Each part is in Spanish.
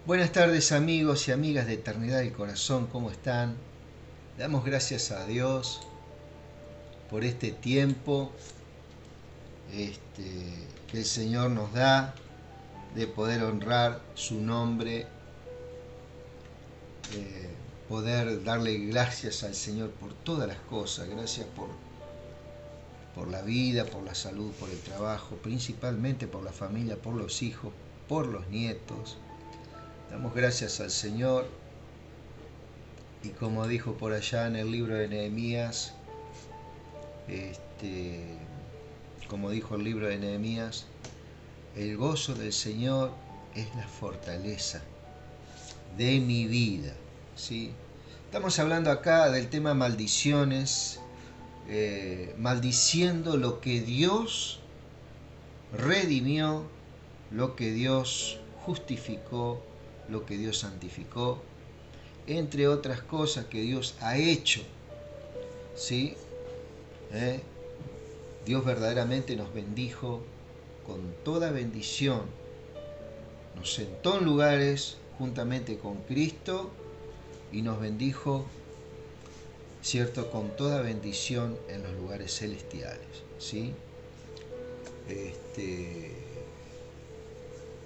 Buenas tardes amigos y amigas de Eternidad del Corazón, ¿cómo están? Damos gracias a Dios por este tiempo que el Señor nos da de poder honrar su nombre, poder darle gracias al Señor por todas las cosas, gracias por la vida, por la salud, por el trabajo, principalmente por la familia, por los hijos, por los nietos. Damos gracias al Señor. Y como dijo por allá en el libro de Nehemías, como dijo el libro de Nehemías, el gozo del Señor es la fortaleza de mi vida. ¿Sí? Estamos hablando acá del tema maldiciones, maldiciendo lo que Dios redimió, lo que Dios justificó, lo que Dios santificó, entre otras cosas que Dios ha hecho. ¿Sí? Dios verdaderamente nos bendijo con toda bendición. Nos sentó en lugares juntamente con Cristo y nos bendijo, ¿cierto?, con toda bendición en los lugares celestiales. ¿Sí?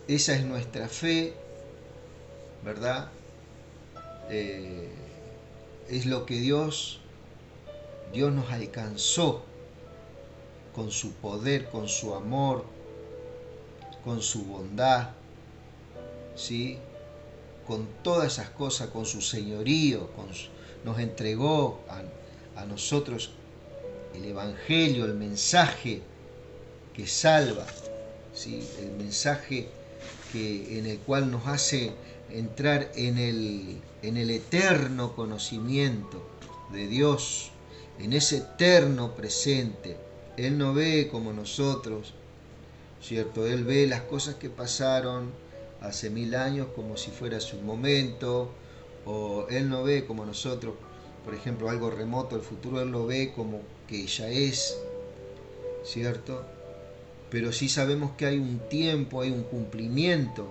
Esa es nuestra fe, ¿verdad? Es lo que Dios nos alcanzó con su poder, con su amor, con su bondad, ¿sí? Con todas esas cosas, con su señorío, nos entregó a nosotros el Evangelio, el mensaje que salva, ¿sí? El mensaje en el cual nos hace entrar en el eterno conocimiento de Dios, en ese eterno presente. Él no ve como nosotros, ¿cierto? Él ve las cosas que pasaron hace 1000 años como si fuera su momento, o Él no ve como nosotros, por ejemplo, algo remoto del futuro. Él lo ve como que ya es, ¿cierto? Pero sí sabemos que hay un tiempo, hay un cumplimiento,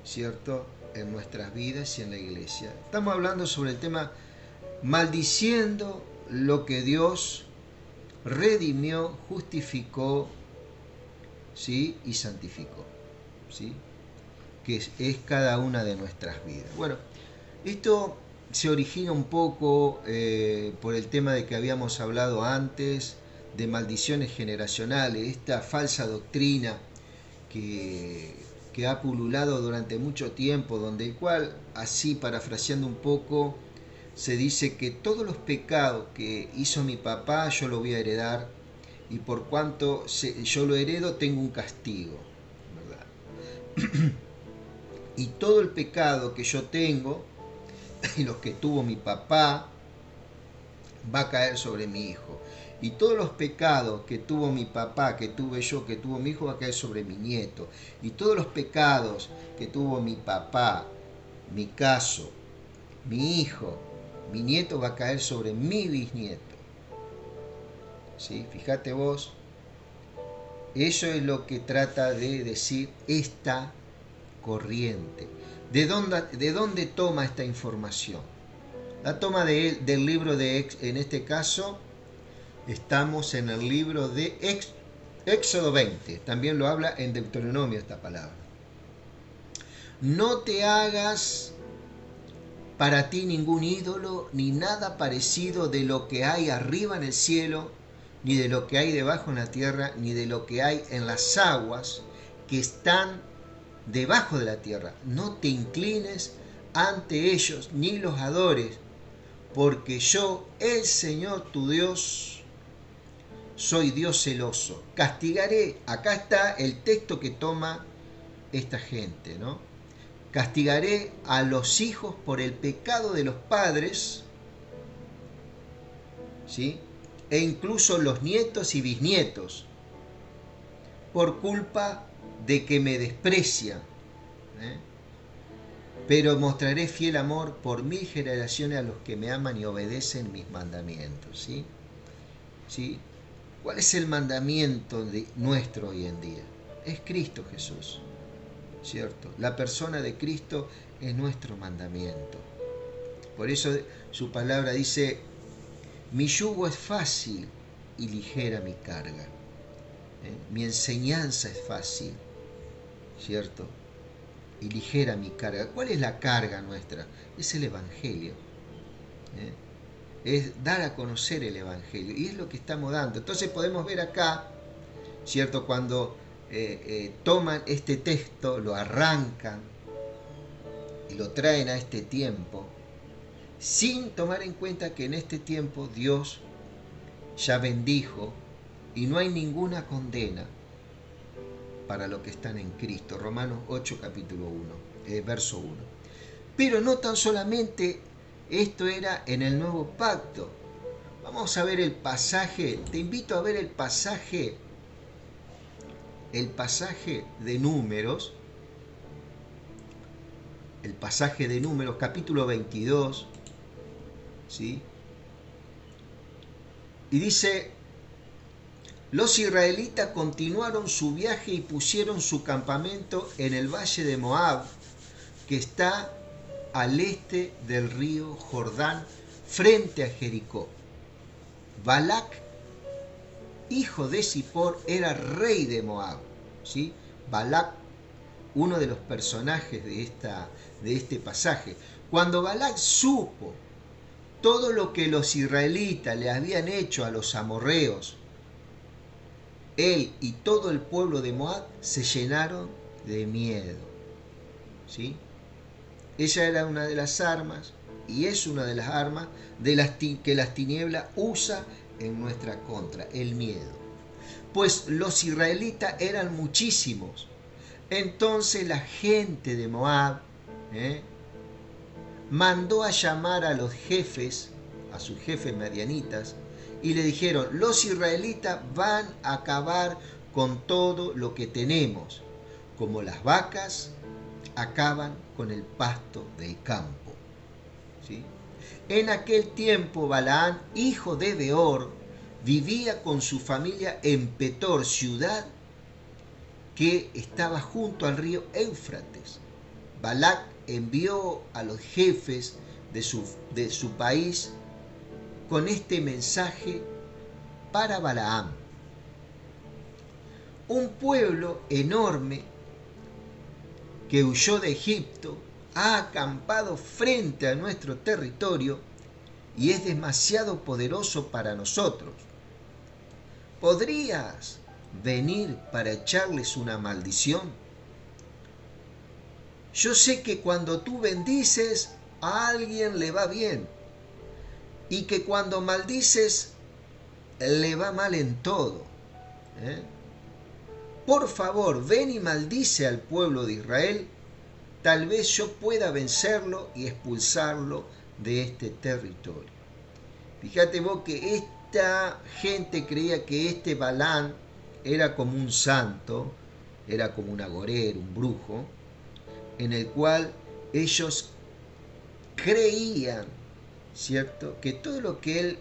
¿cierto?, en nuestras vidas y en la iglesia. Estamos hablando sobre el tema maldiciendo lo que Dios redimió, justificó, ¿sí?, y santificó, ¿sí?, que es cada una de nuestras vidas. Bueno, esto se origina un poco por el tema de que habíamos hablado antes, de maldiciones generacionales, esta falsa doctrina que ha pululado durante mucho tiempo, donde el cual, así parafraseando un poco, se dice que todos los pecados que hizo mi papá yo lo voy a heredar, y por cuanto yo lo heredo tengo un castigo, ¿verdad? Y todo el pecado que yo tengo y los que tuvo mi papá va a caer sobre mi hijo. Y todos los pecados que tuvo mi papá, que tuve yo, que tuvo mi hijo, va a caer sobre mi nieto. Y todos los pecados que tuvo mi papá, mi caso, mi hijo, mi nieto, va a caer sobre mi bisnieto. ¿Sí? Fíjate vos, eso es lo que trata de decir esta corriente. ¿De dónde toma esta información? La toma del libro en este caso, estamos en el libro de Éxodo 20. También lo habla en Deuteronomio esta palabra. No te hagas para ti ningún ídolo, ni nada parecido de lo que hay arriba en el cielo, ni de lo que hay debajo en la tierra, ni de lo que hay en las aguas que están debajo de la tierra. No te inclines ante ellos, ni los adores, porque yo, el Señor tu Dios, soy Dios celoso. Castigaré, acá está el texto que toma esta gente, ¿no? Castigaré a los hijos por el pecado de los padres, ¿sí?, e incluso los nietos y bisnietos, por culpa de que me desprecian, ¿eh? Pero mostraré fiel amor por 1000 generaciones a los que me aman y obedecen mis mandamientos. ¿Sí? ¿Sí? ¿Cuál es el mandamiento nuestro hoy en día? Es Cristo Jesús. ¿cierto? La persona de Cristo es nuestro mandamiento. Por eso su palabra dice, mi yugo es fácil y ligera mi carga. Mi enseñanza es fácil, ¿cierto? Y ligera mi carga. ¿Cuál es la carga nuestra? Es el Evangelio. Es dar a conocer el Evangelio. Y es lo que estamos dando. Entonces podemos ver acá, ¿cierto? Cuando toman este texto, lo arrancan y lo traen a este tiempo, sin tomar en cuenta que en este tiempo Dios ya bendijo y no hay ninguna condena para los que están en Cristo. Romanos 8, capítulo 1, verso 1. Pero no tan solamente esto era en el nuevo pacto. Vamos a ver el pasaje. Te invito a ver el pasaje de Números. El pasaje de Números, capítulo 22. ¿Sí? Y dice, los israelitas continuaron su viaje y pusieron su campamento en el valle de Moab, que está al este del río Jordán, frente a Jericó. Balac, hijo de Zippor, era rey de Moab. ¿Sí? Balac, uno de los personajes de este pasaje. Cuando Balac supo todo lo que los israelitas le habían hecho a los amorreos, él y todo el pueblo de Moab se llenaron de miedo. ¿Sí? Ella era una de las armas, y es una de las armas que las tinieblas usa en nuestra contra, el miedo. Pues los israelitas eran muchísimos. Entonces la gente de Moab mandó a llamar a los jefes, a sus jefes madianitas, y le dijeron, los israelitas van a acabar con todo lo que tenemos, como las vacas acaban con el pasto del campo. ¿Sí? En aquel tiempo Balaán, hijo de Beor, vivía con su familia en Petor, ciudad que estaba junto al río Éufrates. Balac envió a los jefes de su país con este mensaje para Balaam. Un pueblo enorme que huyó de Egipto ha acampado frente a nuestro territorio y es demasiado poderoso para nosotros. ¿Podrías venir para echarles una maldición? Yo sé que cuando tú bendices, a alguien le va bien, y que cuando maldices, le va mal en todo. Por favor, ven y maldice al pueblo de Israel, tal vez yo pueda vencerlo y expulsarlo de este territorio. Fíjate vos que esta gente creía que este Balaam era como un santo, era como un agorero, un brujo, en el cual ellos creían, ¿cierto?, que todo lo que él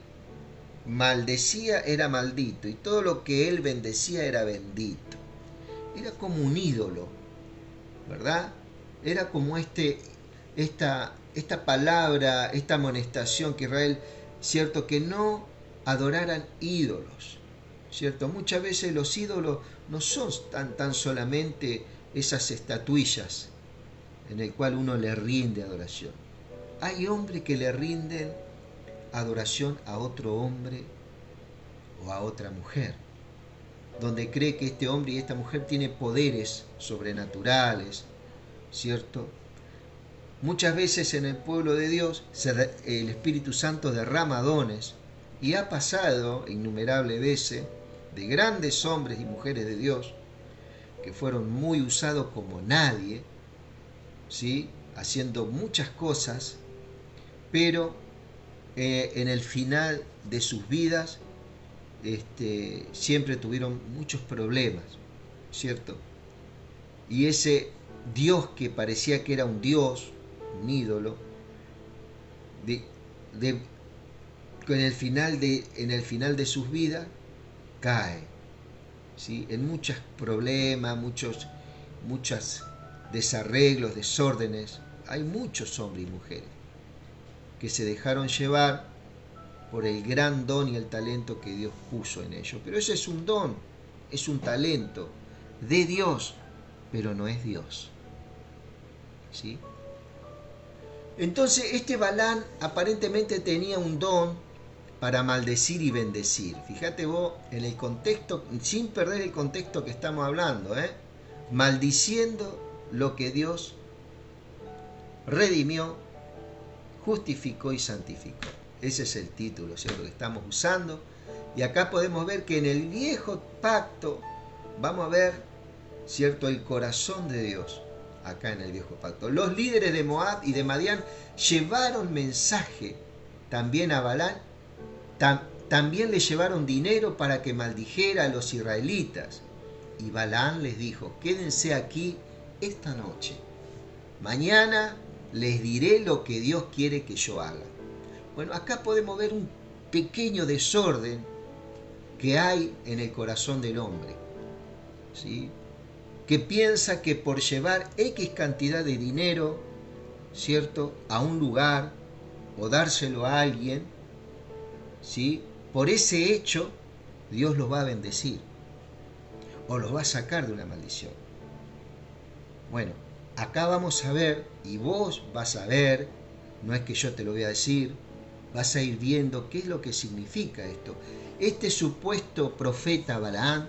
maldecía era maldito y todo lo que él bendecía era bendito. Era como un ídolo, ¿verdad? Era como esta palabra, esta amonestación que Israel, ¿cierto?, que no adoraran ídolos, ¿cierto? Muchas veces los ídolos no son tan solamente esas estatuillas en el cual uno le rinde adoración. Hay hombres que le rinden adoración a otro hombre o a otra mujer, donde cree que este hombre y esta mujer tienen poderes sobrenaturales, ¿cierto? Muchas veces en el pueblo de Dios el Espíritu Santo derrama dones, y ha pasado innumerables veces de grandes hombres y mujeres de Dios que fueron muy usados como nadie, ¿sí?, haciendo muchas cosas, pero en el final de sus vidas siempre tuvieron muchos problemas, ¿cierto? Y ese Dios que parecía que era un Dios, un ídolo, en el final de sus vidas cae, ¿sí?, en muchos problemas, muchas desarreglos, desórdenes. Hay muchos hombres y mujeres que se dejaron llevar por el gran don y el talento que Dios puso en ellos. Pero ese es un don, es un talento de Dios, pero no es Dios. ¿Sí? Entonces este Balaam aparentemente tenía un don para maldecir y bendecir. Fíjate vos en el contexto, sin perder el contexto que estamos hablando, maldiciendo lo que Dios redimió, justificó y santificó. Ese es el título, ¿cierto?, que estamos usando. Y acá podemos ver que en el viejo pacto, vamos a ver, ¿cierto?, el corazón de Dios, acá en el viejo pacto. Los líderes de Moab y de Madián llevaron mensaje también a Balaam, también le llevaron dinero para que maldijera a los israelitas. Y Balaam les dijo: quédense aquí esta noche. Mañana les diré lo que Dios quiere que yo haga. Bueno, acá podemos ver un pequeño desorden que hay en el corazón del hombre, ¿sí?, que piensa que por llevar X cantidad de dinero, ¿cierto?, a un lugar o dárselo a alguien, ¿sí?, por ese hecho Dios los va a bendecir o los va a sacar de una maldición. Bueno, acá vamos a ver, y vos vas a ver, no es que yo te lo voy a decir, vas a ir viendo qué es lo que significa esto. Este supuesto profeta Balaam,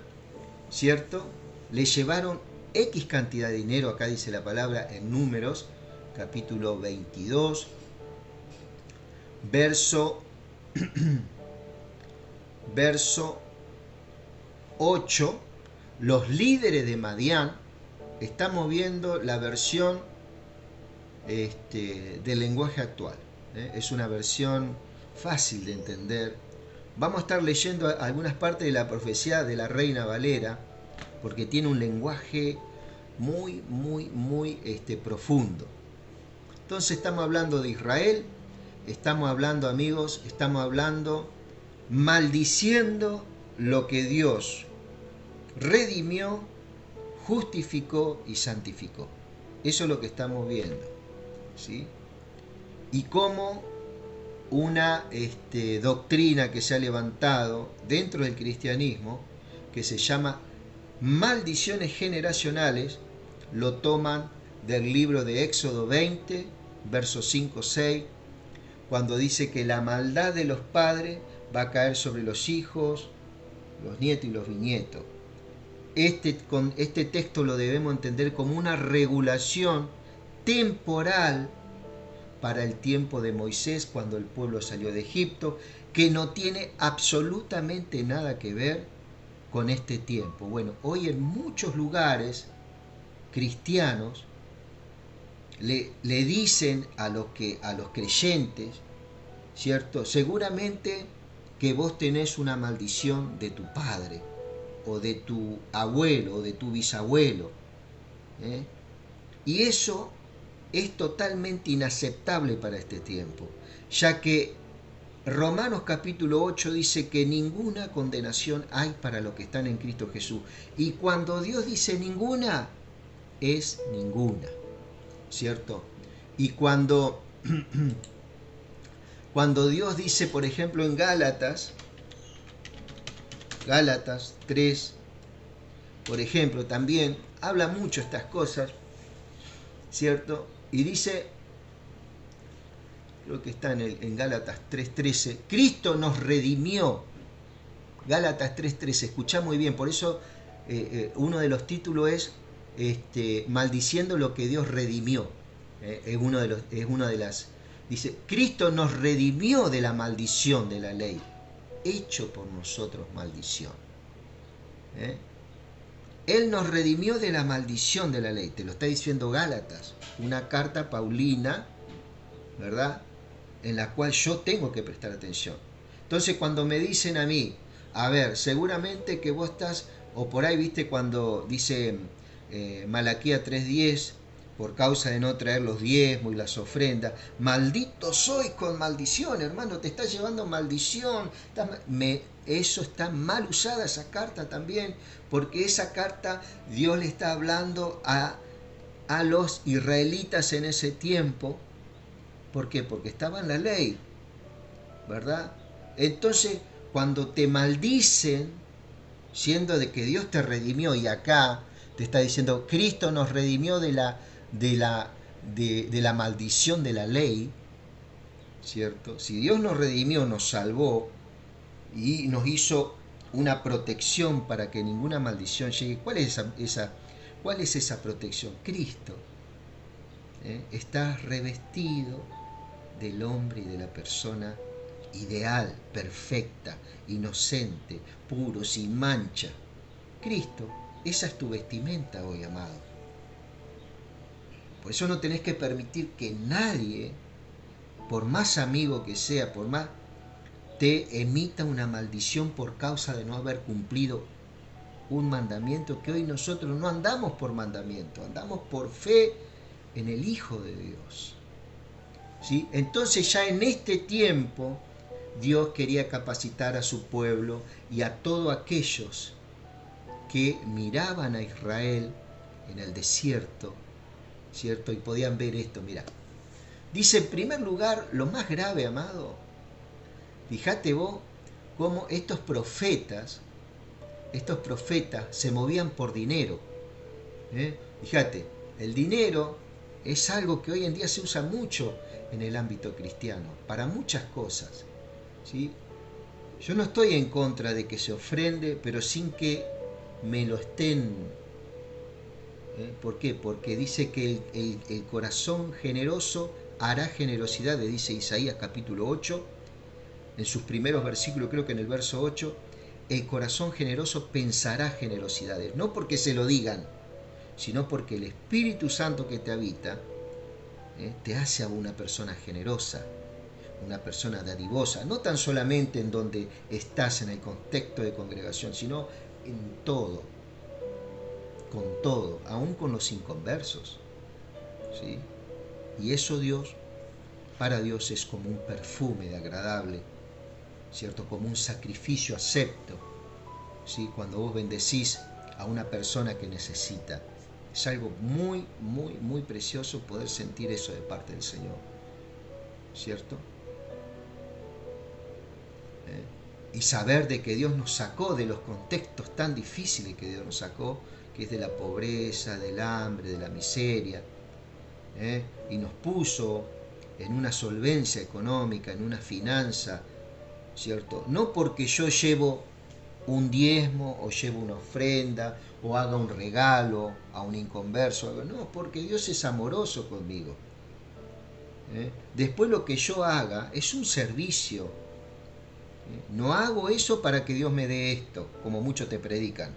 ¿cierto?, le llevaron X cantidad de dinero, acá dice la palabra en Números, capítulo 22, verso 8, los líderes de Madián. Estamos viendo la versión del lenguaje actual, es una versión fácil de entender. Vamos a estar leyendo algunas partes de la profecía de la Reina Valera, porque tiene un lenguaje muy profundo. Entonces estamos hablando de Israel, estamos hablando, amigos, estamos hablando maldiciendo lo que Dios redimió, justificó y santificó. Eso es lo que estamos viendo, ¿sí? Y cómo una doctrina que se ha levantado dentro del cristianismo, que se llama maldiciones generacionales, lo toman del libro de Éxodo 20, versos 5-6, cuando dice que la maldad de los padres va a caer sobre los hijos, los nietos y los bisnietos. Este texto lo debemos entender como una regulación temporal para el tiempo de Moisés, cuando el pueblo salió de Egipto, que no tiene absolutamente nada que ver con este tiempo. Bueno, hoy en muchos lugares cristianos le dicen a los creyentes, ¿cierto?, seguramente que vos tenés una maldición de tu padre, o de tu abuelo, o de tu bisabuelo, y eso es totalmente inaceptable para este tiempo, ya que Romanos capítulo 8 dice que ninguna condenación hay para los que están en Cristo Jesús. Y cuando Dios dice ninguna, es ninguna, ¿cierto? Y cuando Dios dice, por ejemplo, en Gálatas 3, por ejemplo, también habla mucho estas cosas, ¿cierto? Y dice, creo que está en Gálatas 3.13, Cristo nos redimió. Gálatas 3.13, escuchá muy bien, por eso uno de los títulos es maldiciendo lo que Dios redimió. Es una de las, dice, Cristo nos redimió de la maldición de la ley, hecho por nosotros maldición. Él nos redimió de la maldición de la ley, te lo está diciendo Gálatas, una carta paulina, ¿verdad?, en la cual yo tengo que prestar atención. Entonces, cuando me dicen a mí, a ver, seguramente que vos estás, o por ahí, viste, cuando dice Malaquías 3.10, por causa de no traer los diezmos y las ofrendas, maldito sois con maldición, hermano, te está llevando maldición. Eso está mal usada, esa carta también, porque esa carta Dios le está hablando a a los israelitas en ese tiempo. ¿Por qué? Porque estaba en la ley, ¿verdad? Entonces, cuando te maldicen, siendo de que Dios te redimió, y acá te está diciendo, Cristo nos redimió de la maldición de la ley, ¿cierto? Si Dios nos redimió, nos salvó y nos hizo una protección para que ninguna maldición llegue, cuál es esa protección? Cristo. Estás revestido del hombre y de la persona ideal, perfecta, inocente, puro, sin mancha. Cristo, esa es tu vestimenta hoy, amado. Por eso no tenés que permitir que nadie, por más amigo que sea, por más, te emita una maldición por causa de no haber cumplido un mandamiento, que hoy nosotros no andamos por mandamiento, andamos por fe en el Hijo de Dios. ¿Sí? Entonces ya en este tiempo Dios quería capacitar a su pueblo y a todos aquellos que miraban a Israel en el desierto, ¿cierto? Y podían ver esto, mira. Dice en primer lugar, lo más grave, amado, fíjate vos cómo estos profetas se movían por dinero. Fíjate, el dinero es algo que hoy en día se usa mucho en el ámbito cristiano, para muchas cosas. ¿Sí? Yo no estoy en contra de que se ofrende, pero sin que me lo estén. ¿Por qué? Porque dice que el corazón generoso hará generosidad, dice Isaías capítulo 8, en sus primeros versículos, creo que en el verso 8, el corazón generoso pensará generosidades, no porque se lo digan, sino porque el Espíritu Santo que te habita te hace a una persona generosa, una persona dadivosa, no tan solamente en donde estás en el contexto de congregación, sino en todo, con todo, aún con los inconversos. ¿Sí? Y eso para Dios es como un perfume de agradable, ¿cierto? Como un sacrificio acepto, ¿sí? Cuando vos bendecís a una persona que necesita. Es algo muy, muy, muy precioso poder sentir eso de parte del Señor, ¿cierto? Y saber de que Dios nos sacó de los contextos tan difíciles que Dios nos sacó, que es de la pobreza, del hambre, de la miseria, y nos puso en una solvencia económica, en una finanza, ¿cierto? No porque yo llevo un diezmo o llevo una ofrenda o haga un regalo a un inconverso, no, porque Dios es amoroso conmigo. Después lo que yo haga es un servicio. No hago eso para que Dios me dé esto, como muchos te predican.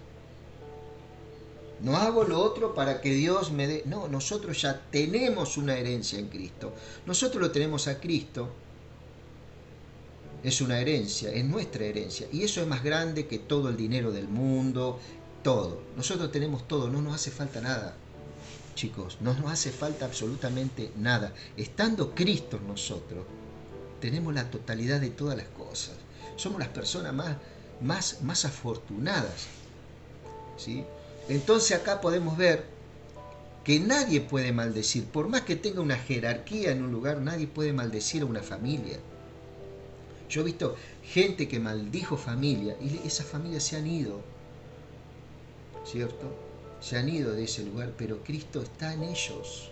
No hago lo otro para que Dios me dé. No, nosotros ya tenemos una herencia en Cristo. Nosotros lo tenemos a Cristo. Es una herencia, es nuestra herencia. Y eso es más grande que todo el dinero del mundo, todo. Nosotros tenemos todo, no nos hace falta nada. Chicos, no nos hace falta absolutamente nada. Estando Cristo en nosotros, tenemos la totalidad de todas las cosas. Somos las personas más afortunadas. ¿Sí? Entonces acá podemos ver que nadie puede maldecir. Por más que tenga una jerarquía en un lugar, nadie puede maldecir a una familia. Yo he visto gente que maldijo familia y esas familias se han ido, ¿cierto? Se han ido de ese lugar, pero Cristo está en ellos.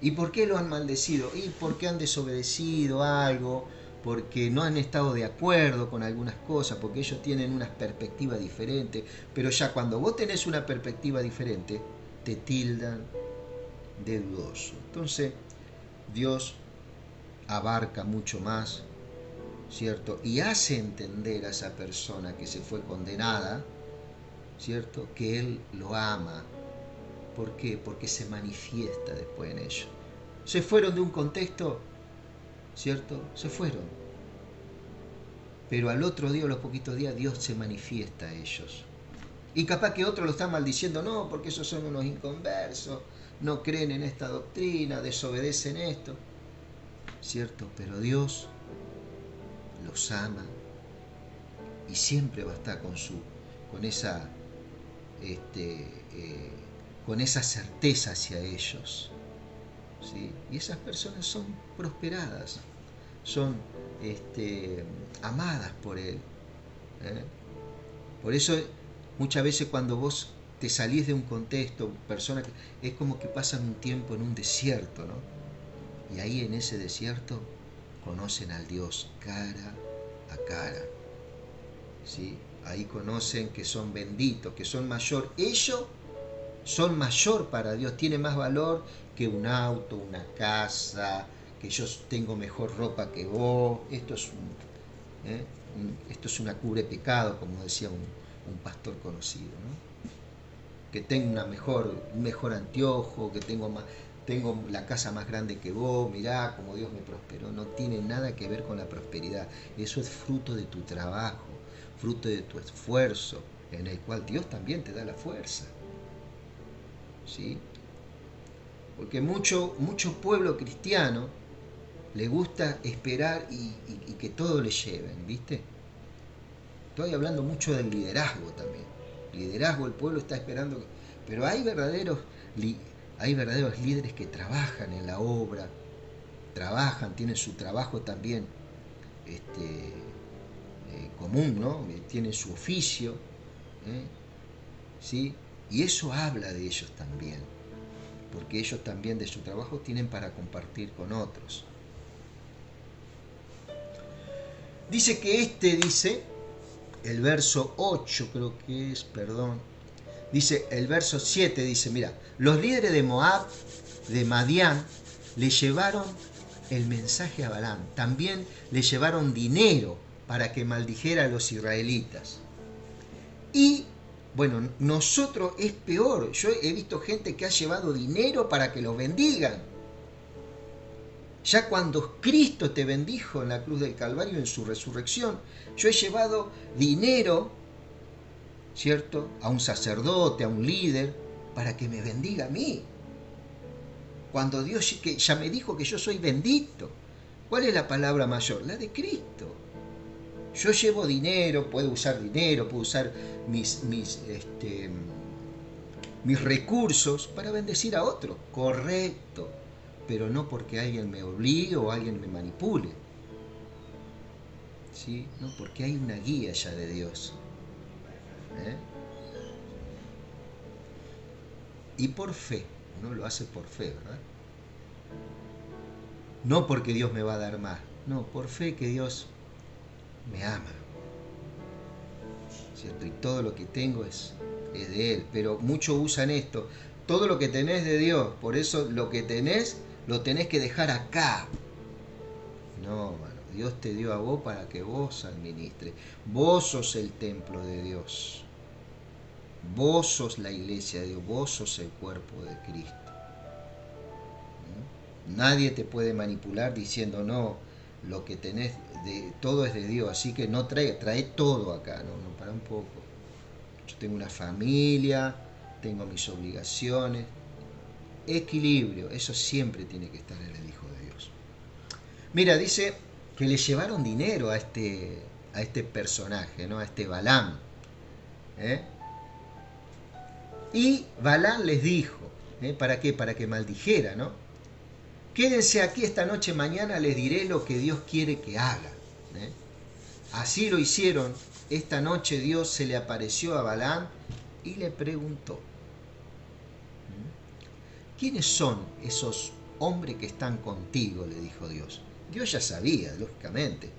¿Y por qué lo han maldecido? Y porque han desobedecido algo, porque no han estado de acuerdo con algunas cosas, porque ellos tienen unas perspectivas diferentes, pero ya cuando vos tenés una perspectiva diferente, te tildan de dudoso. Entonces, Dios abarca mucho más, ¿cierto? Y hace entender a esa persona que se fue condenada, ¿cierto? Que Él lo ama. ¿Por qué? Porque se manifiesta después en ellos. Se fueron de un contexto, ¿cierto? Se fueron. Pero al otro día, a los poquitos días, Dios se manifiesta a ellos. Y capaz que otros lo están maldiciendo, no, porque esos son unos inconversos, no creen en esta doctrina, desobedecen esto, ¿cierto? Pero Dios los ama y siempre va a estar con esa con esa certeza hacia ellos, ¿sí? Y esas personas son prosperadas, son amadas por Él, ¿eh? Por eso muchas veces cuando vos te salís de un contexto, personas, es como que pasan un tiempo en un desierto, ¿no? Y ahí en ese desierto conocen al Dios cara a cara, ¿sí? Ahí conocen que son benditos, que son mayor. Ellos son mayor para Dios, tiene más valor que un auto, una casa, que yo tengo mejor ropa que vos. Esto es una cubre pecado, como decía un pastor conocido, ¿no? Que tengo un mejor anteojo, que tengo la casa más grande que vos, mirá cómo Dios me prosperó. No tiene nada que ver con la prosperidad. Eso es fruto de tu trabajo, fruto de tu esfuerzo, en el cual Dios también te da la fuerza, ¿sí? Porque mucho pueblo cristiano le gusta esperar y que todo le lleven, ¿viste? Estoy hablando mucho del liderazgo también. Liderazgo, el pueblo está esperando. Pero hay verdaderos líderes que trabajan en la obra, trabajan, tienen su trabajo también común, ¿no? Tienen su oficio, ¿eh? ¿Sí? Y eso habla de ellos también, porque ellos también de su trabajo tienen para compartir con otros. Dice que dice, el verso 8 creo que es, perdón, dice el verso 7, dice, mira, los líderes de Moab, de Madián, le llevaron el mensaje a Balaam, también le llevaron dinero para que maldijera a los israelitas. Y bueno, nosotros es peor, yo he visto gente que ha llevado dinero para que los bendigan. Ya cuando Cristo te bendijo en la cruz del Calvario, en su resurrección, yo he llevado dinero, ¿cierto?, a un sacerdote, a un líder, para que me bendiga a mí. Cuando Dios que ya me dijo que yo soy bendito. ¿Cuál es la palabra mayor? La de Cristo. Yo llevo dinero, puedo usar mis recursos para bendecir a otros. Correcto. Pero no porque alguien me obligue o alguien me manipule, ¿sí? No, porque hay una guía ya de Dios, ¿eh? Y por fe, uno lo hace por fe, ¿verdad? No porque Dios me va a dar más, no, por fe que Dios me ama, ¿cierto? Y todo lo que tengo es de Él, pero muchos usan esto, todo lo que tenés de Dios, por eso lo que tenés, lo tenés que dejar acá. No, mano, Dios te dio a vos para que vos administres. Vos sos el templo de Dios. Vos sos la iglesia de Dios. Vos sos el cuerpo de Cristo. Nadie te puede manipular diciendo, no, lo que tenés, todo es de Dios, así que no trae todo acá. No, para un poco. Yo tengo una familia, tengo mis obligaciones. Equilibrio, eso siempre tiene que estar en el Hijo de Dios. Mira, dice que le llevaron dinero a este personaje, ¿no? A este Balaam, ¿eh? Y Balaam les dijo, ¿para qué? Para que maldijera, ¿no? Quédense aquí esta noche, mañana les diré lo que Dios quiere que haga, ¿eh? Así lo hicieron. Esta noche Dios se le apareció a Balaam y le preguntó, ¿quiénes son esos hombres que están contigo?, le dijo Dios. Dios ya sabía, lógicamente.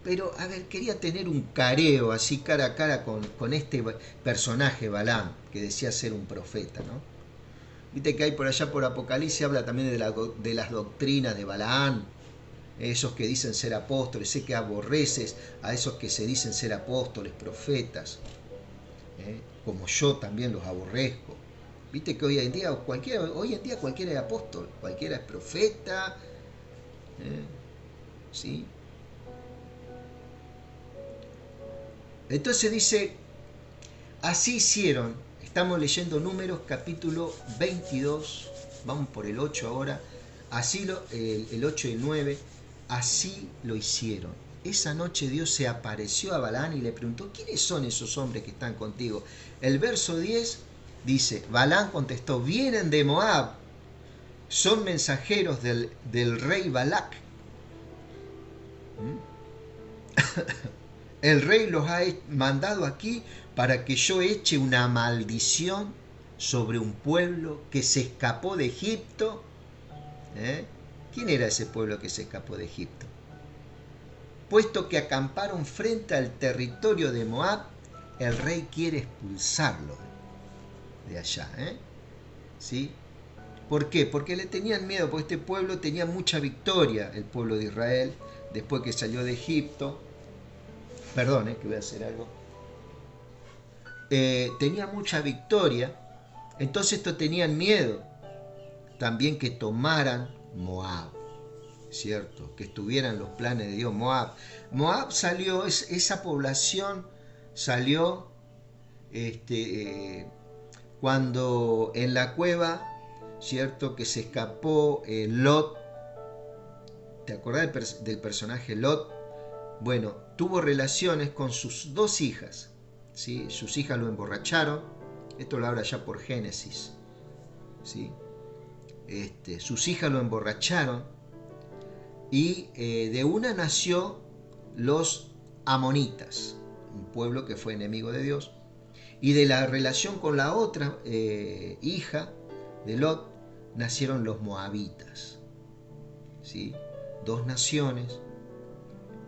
Pero, a ver, quería tener un careo así cara a cara con este personaje Balaam, que decía ser un profeta, ¿no? Viste que hay por allá por Apocalipsis, habla también de las doctrinas de Balaam, esos que dicen ser apóstoles. Sé que aborreces a esos que se dicen ser apóstoles, profetas, como yo también los aborrezco. Viste que hoy en día cualquiera es apóstol, cualquiera es profeta, ¿sí? Entonces dice, así hicieron. Estamos leyendo Números capítulo 22, vamos por el 8 ahora, el 8 y el 9, así lo hicieron. Esa noche Dios se apareció a Balaam y le preguntó, ¿quiénes son esos hombres que están contigo? El verso 10 Dice, Balaam contestó, vienen de Moab, son mensajeros del rey Balac. El rey los ha mandado aquí para que yo eche una maldición sobre un pueblo que se escapó de Egipto. ¿Quién era ese pueblo que se escapó de Egipto? Puesto que acamparon frente al territorio de Moab, el rey quiere expulsarlo de allá. ¿Sí? ¿Por qué? Porque le tenían miedo, porque este pueblo tenía mucha victoria, el pueblo de Israel, después que salió de Egipto. Perdón, que voy a hacer algo. Tenía mucha victoria, entonces estos tenían miedo también que tomaran Moab, ¿cierto? Que estuvieran los planes de Dios. Moab salió, esa población salió cuando en la cueva, ¿cierto? Que se escapó Lot. ¿Te acordás del personaje Lot? Bueno, tuvo relaciones con sus dos hijas, ¿sí? Sus hijas lo emborracharon. Esto lo habla ya por Génesis, ¿sí? Sus hijas lo emborracharon y de una nació los amonitas, un pueblo que fue enemigo de Dios, y de la relación con la otra hija de Lot nacieron los moabitas, ¿sí? Dos naciones,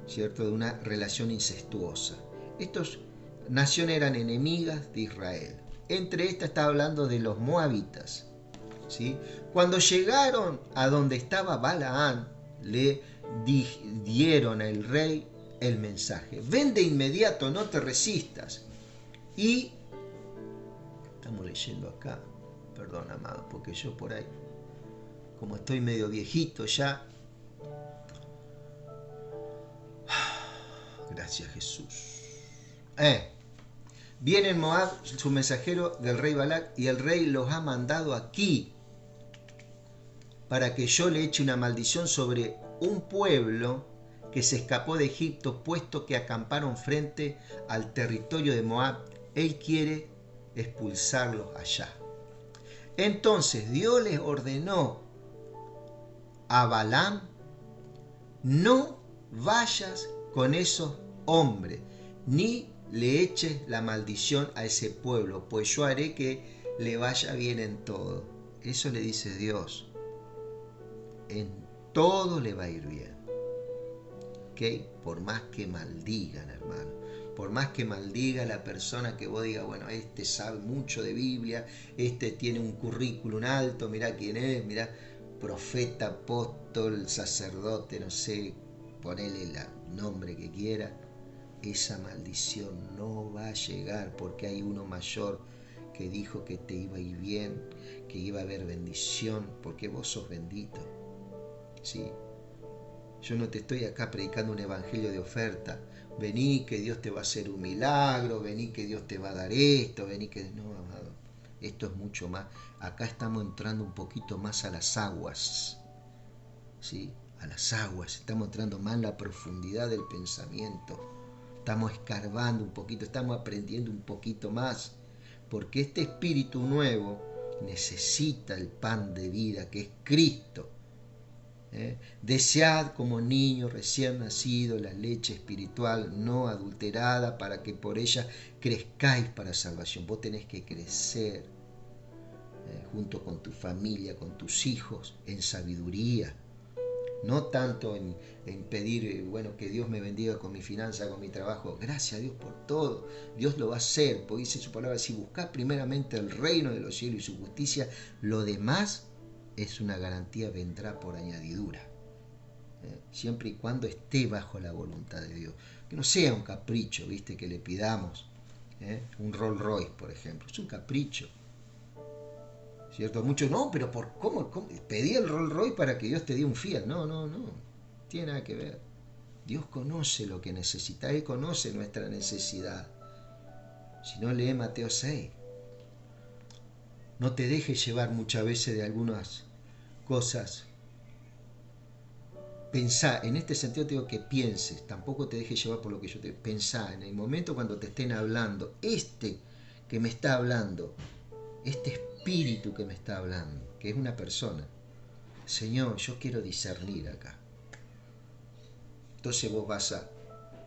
¿cierto? De una relación incestuosa. Estas naciones eran enemigas de Israel. Entre estas está hablando de los moabitas, ¿sí? Cuando llegaron a donde estaba Balaam, le dieron al rey el mensaje: ven de inmediato, no te resistas. Y estamos leyendo acá, perdón, amado, porque yo por ahí, como estoy medio viejito ya. Gracias, Jesús. Viene en Moab su mensajero del rey Balac, y el rey los ha mandado aquí para que yo le eche una maldición sobre un pueblo que se escapó de Egipto, puesto que acamparon frente al territorio de Moab. Él quiere expulsarlos allá. Entonces Dios les ordenó a Balaam: no vayas con esos hombres, ni le eches la maldición a ese pueblo, pues yo haré que le vaya bien en todo. Eso le dice Dios. En todo le va a ir bien. ¿Ok? Por más que maldigan, hermano. Por más que maldiga la persona, que vos digas, bueno, este sabe mucho de Biblia, este tiene un currículum alto, mirá quién es, mirá, profeta, apóstol, sacerdote, no sé, ponele el nombre que quiera. Esa maldición no va a llegar, porque hay uno mayor que dijo que te iba a ir bien, que iba a haber bendición, porque vos sos bendito. ¿Sí? Yo no te estoy acá predicando un evangelio de oferta. Vení que Dios te va a hacer un milagro, vení que Dios te va a dar esto, vení que... No, amado, esto es mucho más. Acá estamos entrando un poquito más a las aguas, ¿sí? A las aguas, estamos entrando más en la profundidad del pensamiento. Estamos escarbando un poquito, estamos aprendiendo un poquito más, porque este espíritu nuevo necesita el pan de vida, que es Cristo. Desead como niño recién nacido la leche espiritual no adulterada, para que por ella crezcáis para salvación. Vos tenés que crecer junto con tu familia, con tus hijos, en sabiduría. No tanto en pedir, bueno, que Dios me bendiga con mi finanza, con mi trabajo. Gracias a Dios por todo. Dios lo va a hacer, porque dice su palabra: si buscás primeramente el reino de los cielos y su justicia, lo demás es una garantía, vendrá por añadidura. Siempre y cuando esté bajo la voluntad de Dios. Que no sea un capricho, ¿viste? Que le pidamos un Rolls Royce, por ejemplo. Es un capricho, ¿cierto? Muchos, no, pero ¿cómo? Pedí el Rolls Royce para que Dios te dé un Fiat. No, tiene nada que ver. Dios conoce lo que necesita, Él conoce nuestra necesidad. Si no, lee Mateo 6. No te dejes llevar muchas veces de algunas cosas. Pensá, en este sentido te digo que pienses, tampoco te dejes llevar por lo que yo te... Pensá, en el momento cuando te estén hablando, que me está hablando, este espíritu que me está hablando, que es una persona. Señor, yo quiero discernir acá. Entonces vos vas a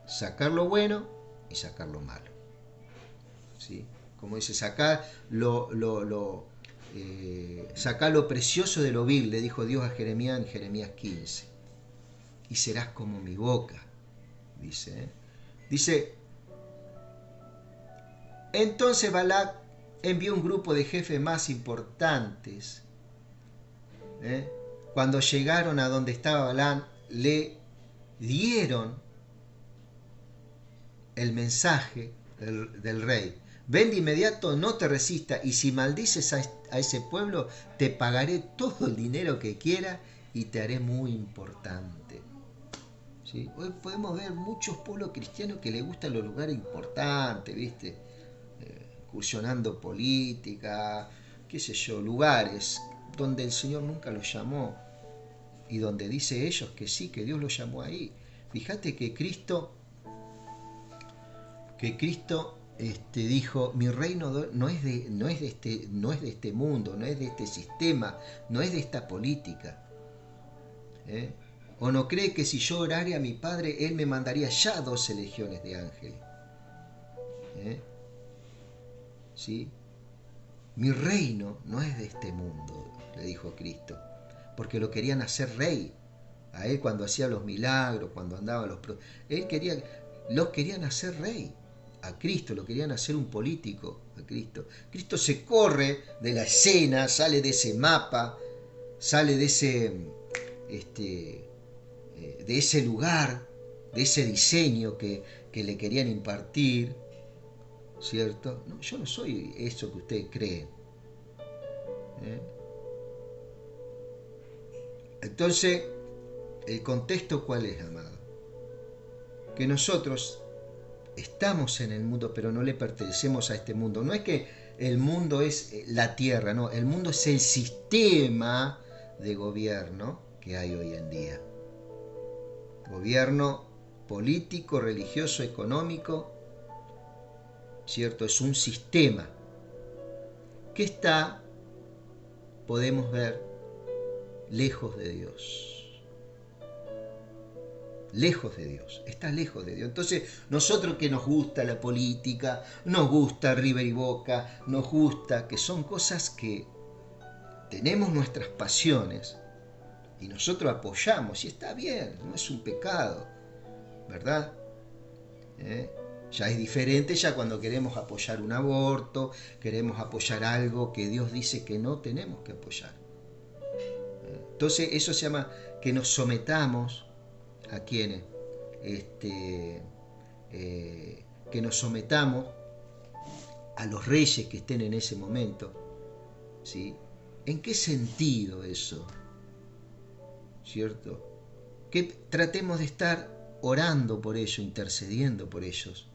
sacar lo bueno y sacar lo malo. ¿Sí? Como dice, sacar sacar lo precioso de lo vil, le dijo Dios a Jeremías en Jeremías 15. Y serás como mi boca, dice. Dice, entonces Balac envió un grupo de jefes más importantes. Cuando llegaron a donde estaba Balaam, le dieron el mensaje del rey. Ven de inmediato, no te resistas, y si maldices a ese pueblo, te pagaré todo el dinero que quieras y te haré muy importante. ¿Sí? Hoy podemos ver muchos pueblos cristianos que les gustan los lugares importantes, ¿viste? Incursionando política, qué sé yo, lugares donde el Señor nunca los llamó y donde dice ellos que sí, que Dios los llamó ahí. Fíjate que Cristo dijo, mi reino no es de este mundo, no es de este sistema, no es de esta política. ¿O no cree que si yo orare a mi Padre, Él me mandaría ya 12 legiones de ángeles? ¿Sí? Mi reino no es de este mundo, le dijo Cristo, porque lo querían hacer rey. A Él cuando hacía los milagros, cuando andaba los querían hacer rey. A Cristo lo querían hacer un político, a Cristo. Cristo se corre de la escena, sale de ese mapa, sale de ese lugar, de ese diseño que le querían impartir, ¿cierto? No, yo no soy eso que ustedes creen. Entonces, ¿el contexto cuál es, amado? Que nosotros estamos en el mundo, pero no le pertenecemos a este mundo. No es que el mundo es la tierra, no, el mundo es el sistema de gobierno que hay hoy en día. Gobierno político, religioso, económico, ¿cierto? Es un sistema que está, podemos ver, lejos de Dios. Lejos de Dios, está lejos de Dios. Entonces, nosotros que nos gusta la política, nos gusta River y Boca, nos gusta, que son cosas que tenemos nuestras pasiones y nosotros apoyamos, y está bien, no es un pecado, ¿verdad? Ya es diferente ya cuando queremos apoyar un aborto, queremos apoyar algo que Dios dice que no tenemos que apoyar. Entonces, eso se llama que nos sometamos a quienes, que nos sometamos a los reyes que estén en ese momento, ¿sí? ¿En qué sentido eso? ¿Cierto? Que tratemos de estar orando por ellos, intercediendo por ellos,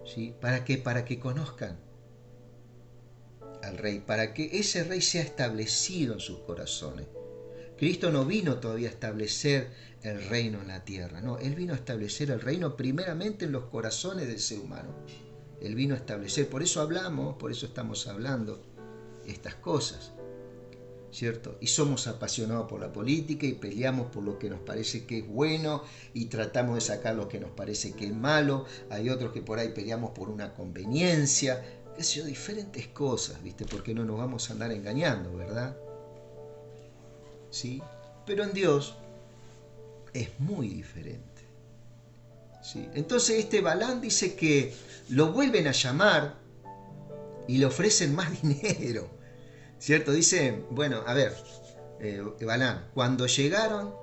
¿sí? ¿Para qué? Para que conozcan al rey, para que ese rey sea establecido en sus corazones. Cristo no vino todavía a establecer el reino en la tierra, no, Él vino a establecer el reino primeramente en los corazones del ser humano. Él vino a establecer, por eso hablamos, por eso estamos hablando estas cosas, ¿cierto? Y somos apasionados por la política y peleamos por lo que nos parece que es bueno y tratamos de sacar lo que nos parece que es malo. Hay otros que por ahí peleamos por una conveniencia, qué sé yo, diferentes cosas, ¿viste? Porque no nos vamos a andar engañando, ¿verdad? ¿Sí? Pero en Dios es muy diferente. ¿Sí? Entonces Balaam dice que lo vuelven a llamar y le ofrecen más dinero, ¿cierto? Dice, bueno, a ver, Balaam, cuando llegaron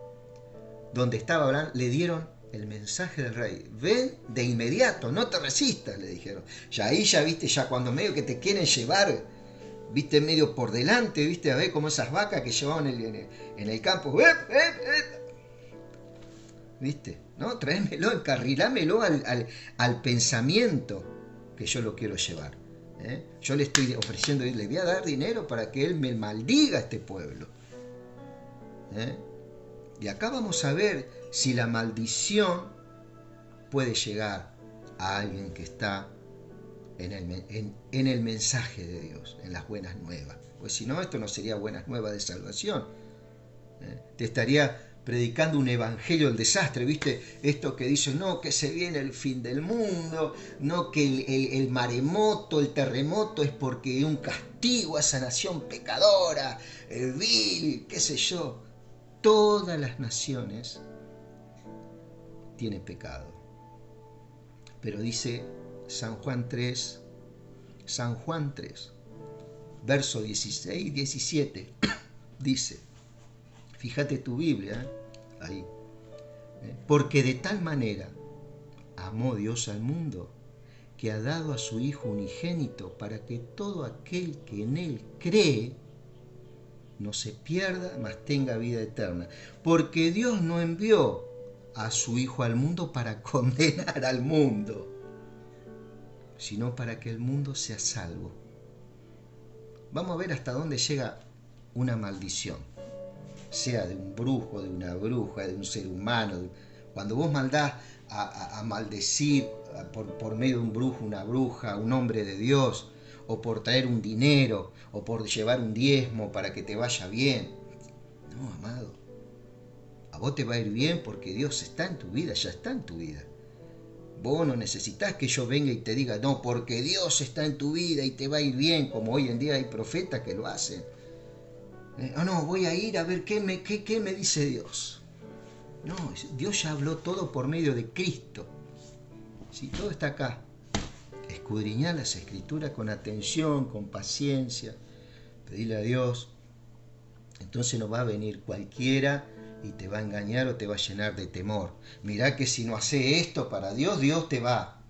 donde estaba Balaam, le dieron el mensaje del rey. Ven de inmediato, no te resistas, le dijeron. Ya ahí, ya viste, ya cuando medio que te quieren llevar, viste, medio por delante, viste, a ver como esas vacas que llevaban en el campo. ¿Viste? ¿No? Tráemelo, encarrilámelo al pensamiento que yo lo quiero llevar. Yo le estoy ofreciendo, le voy a dar dinero para que él me maldiga a este pueblo. Y acá vamos a ver si la maldición puede llegar a alguien que está en el mensaje de Dios, en las buenas nuevas. Pues si no, esto no sería buenas nuevas de salvación. Te estaría predicando un evangelio del desastre, ¿viste? Esto que dice, no, que se viene el fin del mundo, no, que el maremoto, el terremoto es porque es un castigo a esa nación pecadora, vil, qué sé yo. Todas las naciones tienen pecado. Pero dice San Juan 3, verso 16 y 17, dice, fíjate tu Biblia, ahí, porque de tal manera amó Dios al mundo, que ha dado a su Hijo unigénito, para que todo aquel que en Él cree, no se pierda, mas tenga vida eterna. Porque Dios no envió a su Hijo al mundo para condenar al mundo, sino para que el mundo sea salvo. Vamos a ver hasta dónde llega una maldición, sea de un brujo, de una bruja, de un ser humano. Cuando vos mandás a maldecir por medio de un brujo, una bruja, un hombre de Dios, o por traer un dinero, o por llevar un diezmo para que te vaya bien. No, amado. A vos te va a ir bien porque Dios está en tu vida, ya está en tu vida. Vos no necesitas que yo venga y te diga, no, porque Dios está en tu vida y te va a ir bien, como hoy en día hay profetas que lo hacen. No, voy a ir a ver qué me dice Dios. No, Dios ya habló todo por medio de Cristo. Sí, todo está acá. Escudriñar las Escrituras con atención, con paciencia, pedirle a Dios. Entonces no va a venir cualquiera y te va a engañar o te va a llenar de temor. Mirá que si no hace esto para Dios, Dios te va.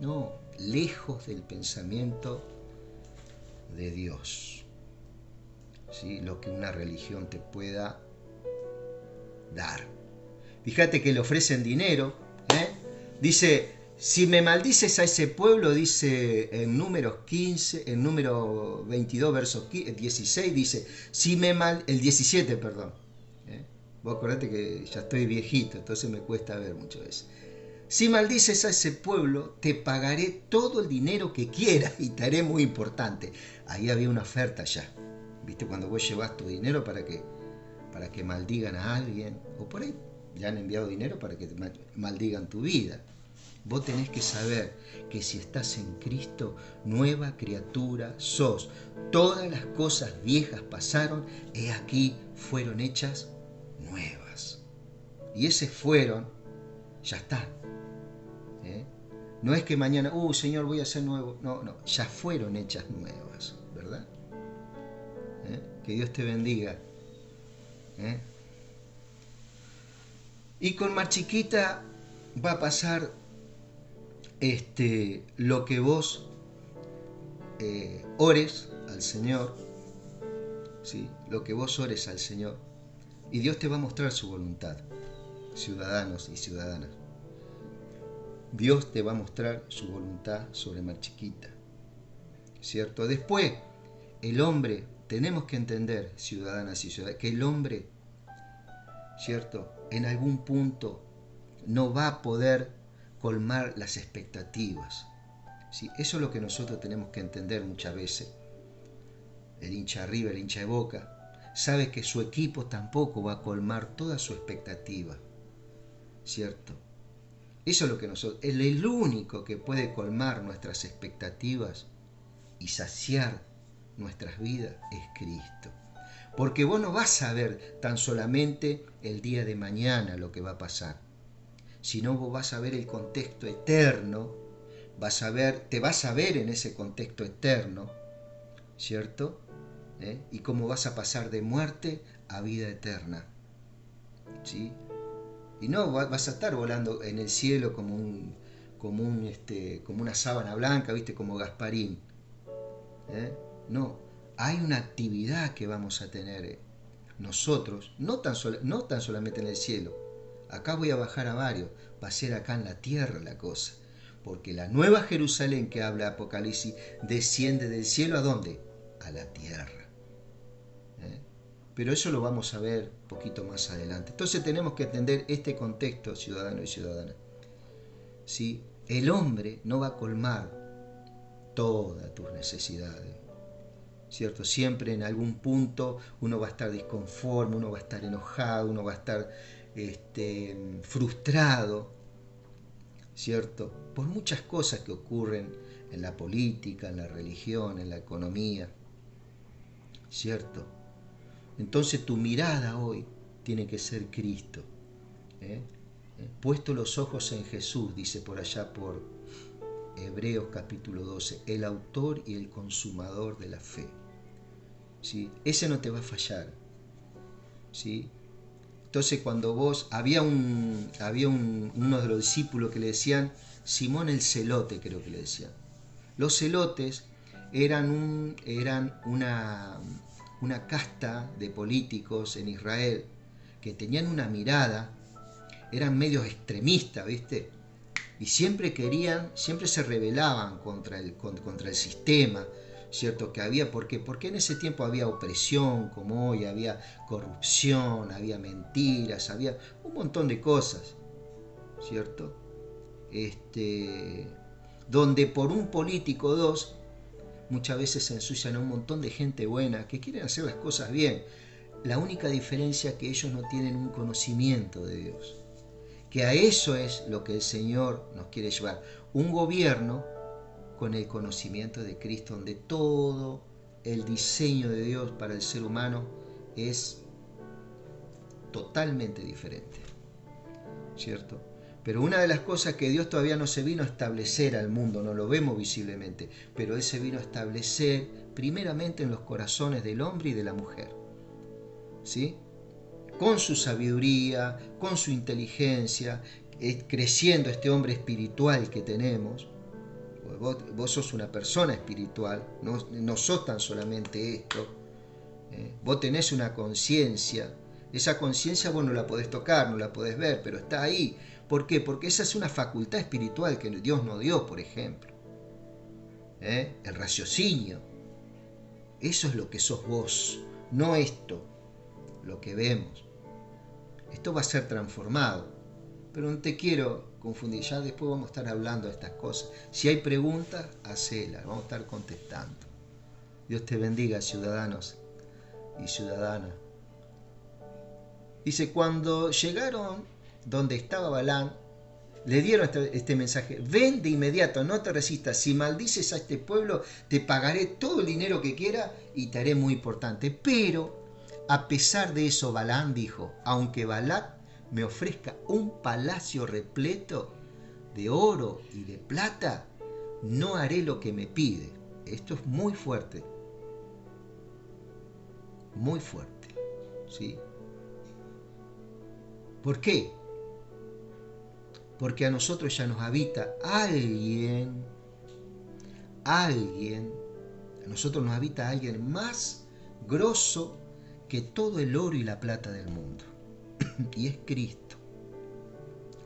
No, lejos del pensamiento de Dios. ¿Sí? Lo que una religión te pueda dar. Fíjate que le ofrecen dinero. Dice, si me maldices a ese pueblo, dice en números 15, en número 22, verso 16, dice, el 17, perdón. Vos acordate que ya estoy viejito, entonces me cuesta ver muchas veces. Si maldices a ese pueblo, te pagaré todo el dinero que quieras y te haré muy importante. Ahí había una oferta ya. ¿Viste? Cuando vos llevas tu dinero para que maldigan a alguien, o por ahí le han enviado dinero para que maldigan tu vida. Vos tenés que saber que si estás en Cristo, nueva criatura sos. Todas las cosas viejas pasaron, he aquí fueron hechas nuevas. Y ese fueron, ya está. No es que mañana, Señor, voy a hacer nuevo. No, ya fueron hechas nuevas, ¿verdad? Que Dios te bendiga. Y con Marchiquita va a pasar lo que vos ores al Señor, ¿sí? Lo que vos ores al Señor, y Dios te va a mostrar su voluntad, ciudadanos y ciudadanas. Dios te va a mostrar su voluntad sobre Marchiquita, ¿cierto? Después, el hombre, tenemos que entender, ciudadanas y ciudadanos, que el hombre, ¿cierto?, en algún punto no va a poder colmar las expectativas. ¿Sí? Eso es lo que nosotros tenemos que entender muchas veces. El hincha arriba, el hincha de Boca, sabe que su equipo tampoco va a colmar toda su expectativa, ¿cierto? Eso es lo que nosotros, el único que puede colmar nuestras expectativas y saciar nuestras vidas es Cristo. Porque vos no vas a ver tan solamente el día de mañana lo que va a pasar, sino vos vas a ver el contexto eterno, te vas a ver en ese contexto eterno, ¿cierto? Y cómo vas a pasar de muerte a vida eterna, ¿sí? Y no vas a estar volando en el cielo como una sábana blanca, ¿viste? Como Gasparín. No, hay una actividad que vamos a tener nosotros, no tan solamente en el cielo. Acá voy a bajar a varios, va a ser acá en la tierra la cosa. Porque la nueva Jerusalén que habla Apocalipsis desciende del cielo ¿a dónde? A la tierra. Pero eso lo vamos a ver un poquito más adelante. Entonces tenemos que entender este contexto, ciudadano y ciudadana. ¿Sí? El hombre no va a colmar todas tus necesidades, ¿cierto? Siempre en algún punto uno va a estar disconforme, uno va a estar enojado, uno va a estar frustrado, ¿cierto? Por muchas cosas que ocurren en la política, en la religión, en la economía, ¿cierto? Entonces tu mirada hoy tiene que ser Cristo, ¿eh? Puesto los ojos en Jesús, dice por allá por Hebreos capítulo 12, el autor y el consumador de la fe, ¿sí? Ese no te va a fallar, ¿sí? Entonces cuando había uno de los discípulos que le decían Simón el Celote, creo que le decían. Los celotes eran una casta de políticos en Israel que tenían una mirada, eran medios extremistas, ¿viste? Y siempre se rebelaban contra el sistema, ¿cierto? Que había, ¿por qué? Porque en ese tiempo había opresión, como hoy, había corrupción, había mentiras, había un montón de cosas, ¿cierto? Donde por un político o dos, muchas veces se ensucian a un montón de gente buena que quieren hacer las cosas bien. La única diferencia es que ellos no tienen un conocimiento de Dios. Que a eso es lo que el Señor nos quiere llevar. Un gobierno con el conocimiento de Cristo, donde todo el diseño de Dios para el ser humano es totalmente diferente, ¿cierto? Pero una de las cosas que Dios todavía no se vino a establecer al mundo, no lo vemos visiblemente, pero Él se vino a establecer primeramente en los corazones del hombre y de la mujer, ¿sí? Con su sabiduría, con su inteligencia, creciendo este hombre espiritual que tenemos. Vos sos una persona espiritual, no sos tan solamente esto. Vos tenés una conciencia. Esa conciencia vos no la podés tocar, no la podés ver, pero está ahí. ¿Por qué? Porque esa es una facultad espiritual que Dios nos dio, por ejemplo. El raciocinio. Eso es lo que sos vos, no esto, lo que vemos. Esto va a ser transformado, pero no te quiero confundir, ya después vamos a estar hablando de estas cosas. Si hay preguntas, hacelas, vamos a estar contestando. Dios te bendiga, ciudadanos y ciudadanas. Dice, cuando llegaron donde estaba Balaam, le dieron este mensaje: ven de inmediato, no te resistas, si maldices a este pueblo, te pagaré todo el dinero que quiera y te haré muy importante. Pero a pesar de eso, Balaam dijo, aunque Balac me ofrezca un palacio repleto de oro y de plata, no haré lo que me pide. Esto es muy fuerte, ¿sí? ¿Por qué? Porque a nosotros ya nos habita alguien, a nosotros nos habita alguien más grosso que todo el oro y la plata del mundo. Y es Cristo,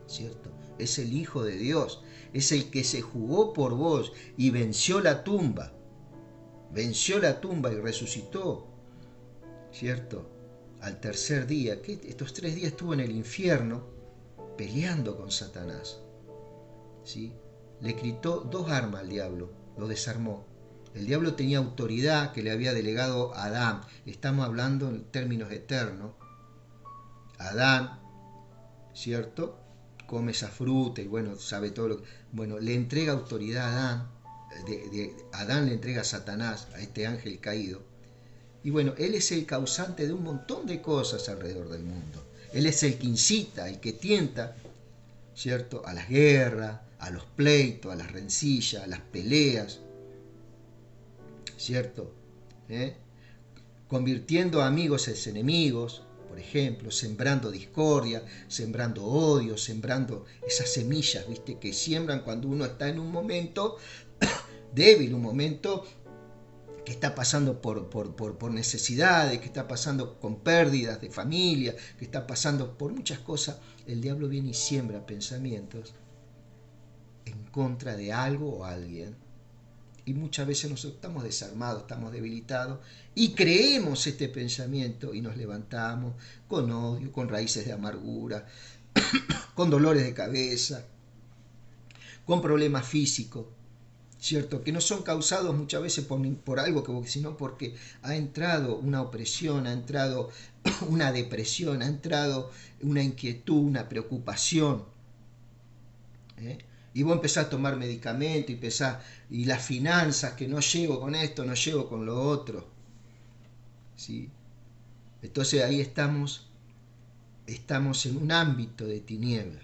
¿cierto? Es el Hijo de Dios, es el que se jugó por vos y venció la tumba y resucitó, ¿cierto? Al tercer día, que estos 3 días estuvo en el infierno peleando con Satanás, ¿sí? Le quitó 2 armas al diablo, lo desarmó. El diablo tenía autoridad que le había delegado a Adán. Estamos hablando en términos eternos. Adán, ¿cierto? Come esa fruta y bueno, sabe todo lo que... Bueno, le entrega autoridad a Adán. Adán le entrega a Satanás, a este ángel caído. Y bueno, él es el causante de un montón de cosas alrededor del mundo. Él es el que incita, el que tienta, ¿cierto? A las guerras, a los pleitos, a las rencillas, a las peleas, ¿cierto? Convirtiendo a amigos en enemigos, por ejemplo, sembrando discordia, sembrando odio, sembrando esas semillas, ¿viste? Que siembran cuando uno está en un momento débil, un momento que está pasando por necesidades, que está pasando con pérdidas de familia, que está pasando por muchas cosas. El diablo viene y siembra pensamientos en contra de algo o alguien. Y muchas veces nosotros estamos desarmados, estamos debilitados y creemos este pensamiento y nos levantamos con odio, con raíces de amargura, con dolores de cabeza, con problemas físicos, ¿cierto? Que no son causados muchas veces por algo, sino porque ha entrado una opresión, ha entrado una depresión, ha entrado una inquietud, una preocupación. ¿Eh? Y vos empezás a tomar medicamento y las finanzas, que no llego con esto, no llego con lo otro. ¿Sí? Entonces ahí estamos en un ámbito de tinieblas.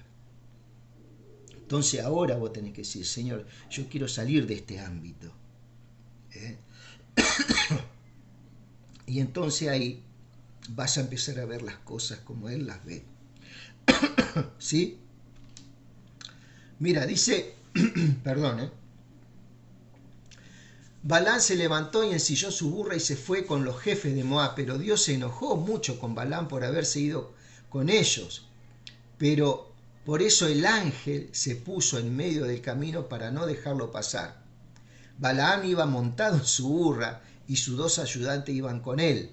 Entonces ahora vos tenés que decir, Señor, yo quiero salir de este ámbito. ¿Eh? Y entonces ahí vas a empezar a ver las cosas como Él las ve. ¿Sí? Mira, dice, perdón, Balán se levantó y ensilló su burra y se fue con los jefes de Moab, pero Dios se enojó mucho con Balán por haberse ido con ellos. Pero por eso el ángel se puso en medio del camino para no dejarlo pasar. Balaam iba montado en su burra y sus 2 ayudantes iban con él.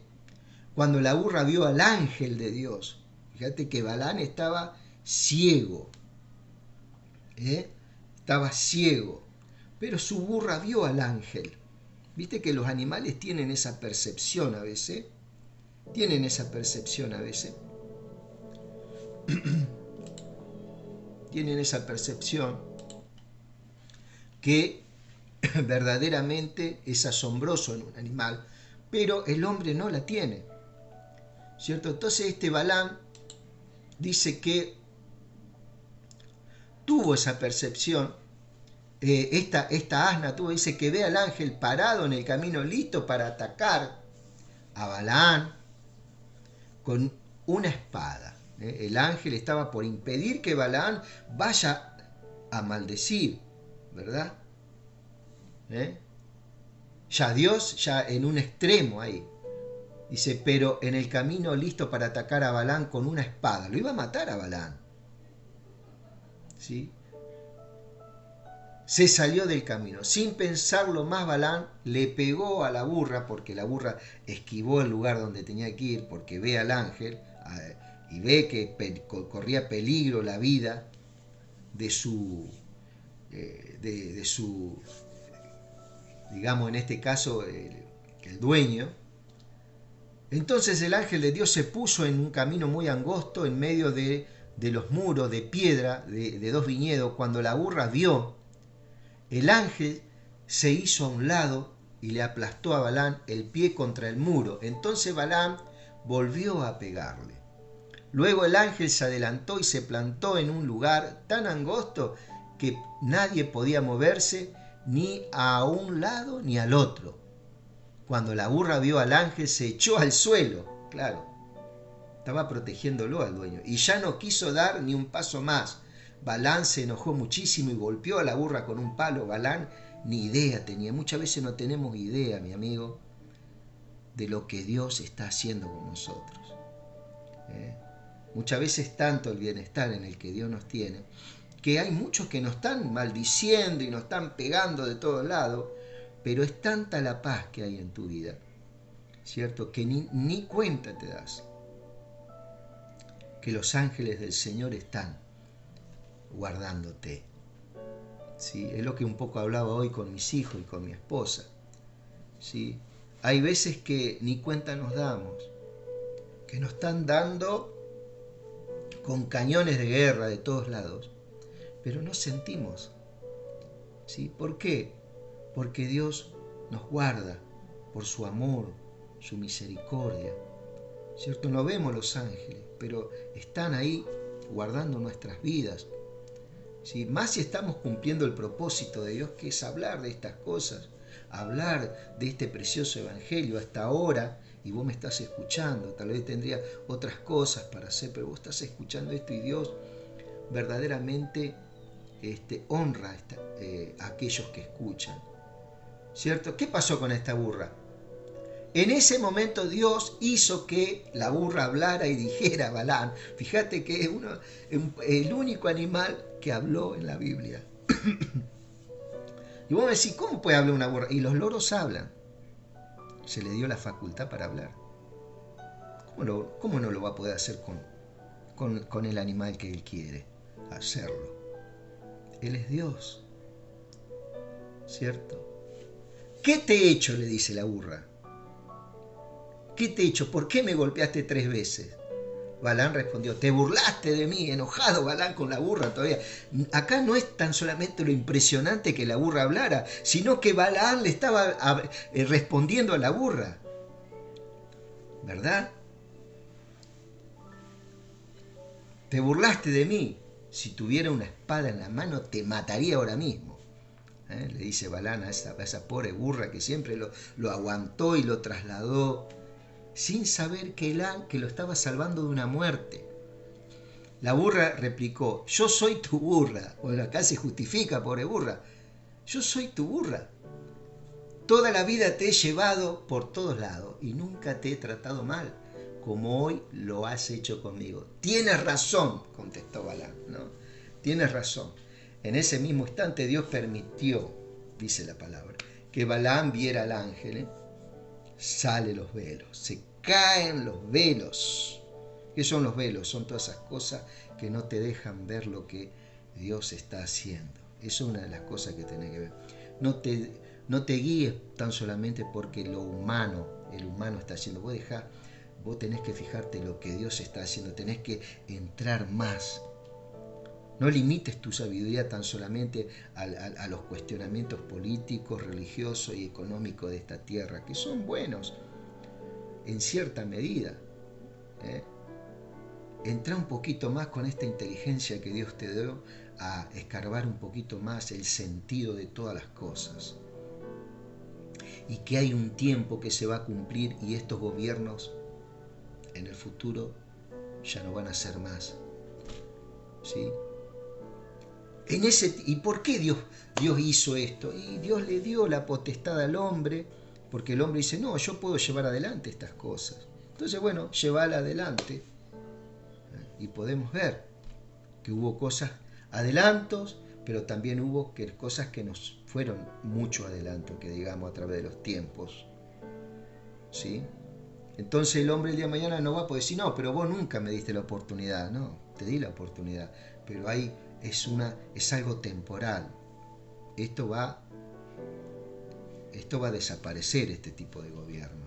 Cuando la burra vio al ángel de Dios, fíjate que Balaam estaba ciego, estaba ciego, pero su burra vio al ángel. Viste que los animales tienen esa percepción a veces, tienen esa percepción que verdaderamente es asombroso en un animal, pero el hombre no la tiene, ¿cierto? Entonces este Balaam dice que tuvo esa percepción, esta asna dice que ve al ángel parado en el camino listo para atacar a Balaam con una espada. El ángel estaba por impedir que Balaam vaya a maldecir, ¿verdad? Ya Dios, ya en un extremo ahí. Dice, pero en el camino listo para atacar a Balaam con una espada. Lo iba a matar a Balaam. ¿Sí? Se salió del camino. Sin pensarlo más, Balaam le pegó a la burra, porque la burra esquivó el lugar donde tenía que ir, porque ve al ángel y ve que corría peligro la vida de su, digamos en este caso, el dueño. Entonces el ángel de Dios se puso en un camino muy angosto en medio de los muros de piedra de 2 viñedos. Cuando la burra vio, el ángel se hizo a un lado y le aplastó a Balaam el pie contra el muro. Entonces Balaam volvió a pegarle. Luego el ángel se adelantó y se plantó en un lugar tan angosto que nadie podía moverse ni a un lado ni al otro. Cuando la burra vio al ángel se echó al suelo, claro, estaba protegiéndolo al dueño, y ya no quiso dar ni un paso más. Balaam se enojó muchísimo y golpeó a la burra con un palo. Balaam ni idea tenía. Muchas veces no tenemos idea, mi amigo, de lo que Dios está haciendo con nosotros. Muchas veces tanto el bienestar en el que Dios nos tiene, que hay muchos que nos están maldiciendo y nos están pegando de todos lados, pero es tanta la paz que hay en tu vida, ¿cierto? Que ni cuenta te das que los ángeles del Señor están guardándote. ¿Sí? Es lo que un poco hablaba hoy con mis hijos y con mi esposa. ¿Sí? Hay veces que ni cuenta nos damos, que nos están dando con cañones de guerra de todos lados, pero no sentimos. ¿Sí? ¿Por qué? Porque Dios nos guarda por su amor, su misericordia. ¿Cierto? No vemos los ángeles, pero están ahí guardando nuestras vidas. ¿Sí? Más si estamos cumpliendo el propósito de Dios, que es hablar de estas cosas, hablar de este precioso evangelio hasta ahora, y vos me estás escuchando. Tal vez tendría otras cosas para hacer, pero vos estás escuchando esto y Dios verdaderamente honra a aquellos que escuchan. ¿Cierto? ¿Qué pasó con esta burra? En ese momento Dios hizo que la burra hablara y dijera a Balaam. Fíjate que es el único animal que habló en la Biblia. Y vos me decís, ¿cómo puede hablar una burra? Y los loros hablan. Se le dio la facultad para hablar. ¿Cómo no lo va a poder hacer con el animal que él quiere hacerlo? Él es Dios. ¿cierto? ¿Qué te he hecho?, le dice la burra. ¿Qué te he hecho? ¿Por qué me golpeaste 3 veces? Balaam respondió, te burlaste de mí, enojado Balaam con la burra todavía. Acá no es tan solamente lo impresionante que la burra hablara, sino que Balaam le estaba respondiendo a la burra. ¿Verdad? Te burlaste de mí. Si tuviera una espada en la mano, te mataría ahora mismo. Le dice Balaam a esa pobre burra que siempre lo aguantó y lo trasladó, sin saber que lo estaba salvando de una muerte. La burra replicó, yo soy tu burra. Bueno, acá se justifica, pobre burra. Yo soy tu burra. Toda la vida te he llevado por todos lados y nunca te he tratado mal, como hoy lo has hecho conmigo. Tienes razón, contestó Balaam, ¿no? Tienes razón. En ese mismo instante Dios permitió, dice la palabra, que Balaam viera al ángel. Salen los velos, se caen los velos. ¿Qué son los velos? Son todas esas cosas que no te dejan ver lo que Dios está haciendo. Eso es una de las cosas que tenés que ver. No te guíes tan solamente porque el humano está haciendo. Vos tenés que fijarte en lo que Dios está haciendo, tenés que entrar más. No limites tu sabiduría tan solamente a los cuestionamientos políticos, religiosos y económicos de esta tierra, que son buenos en cierta medida. Entra un poquito más con esta inteligencia que Dios te dio a escarbar un poquito más el sentido de todas las cosas. Y que hay un tiempo que se va a cumplir y estos gobiernos en el futuro ya no van a ser más. ¿Sí? ¿Y por qué Dios hizo esto? Y Dios le dio la potestad al hombre, porque el hombre dice, no, yo puedo llevar adelante estas cosas. Entonces, bueno, llévala adelante. Y podemos ver que hubo adelantos, pero también hubo cosas que nos fueron mucho adelanto, que digamos a través de los tiempos. ¿Sí? Entonces el hombre el día de mañana no va a poder decir, no, pero vos nunca me diste la oportunidad. No, te di la oportunidad, pero ahí es algo temporal. Esto va a desaparecer, este tipo de gobierno.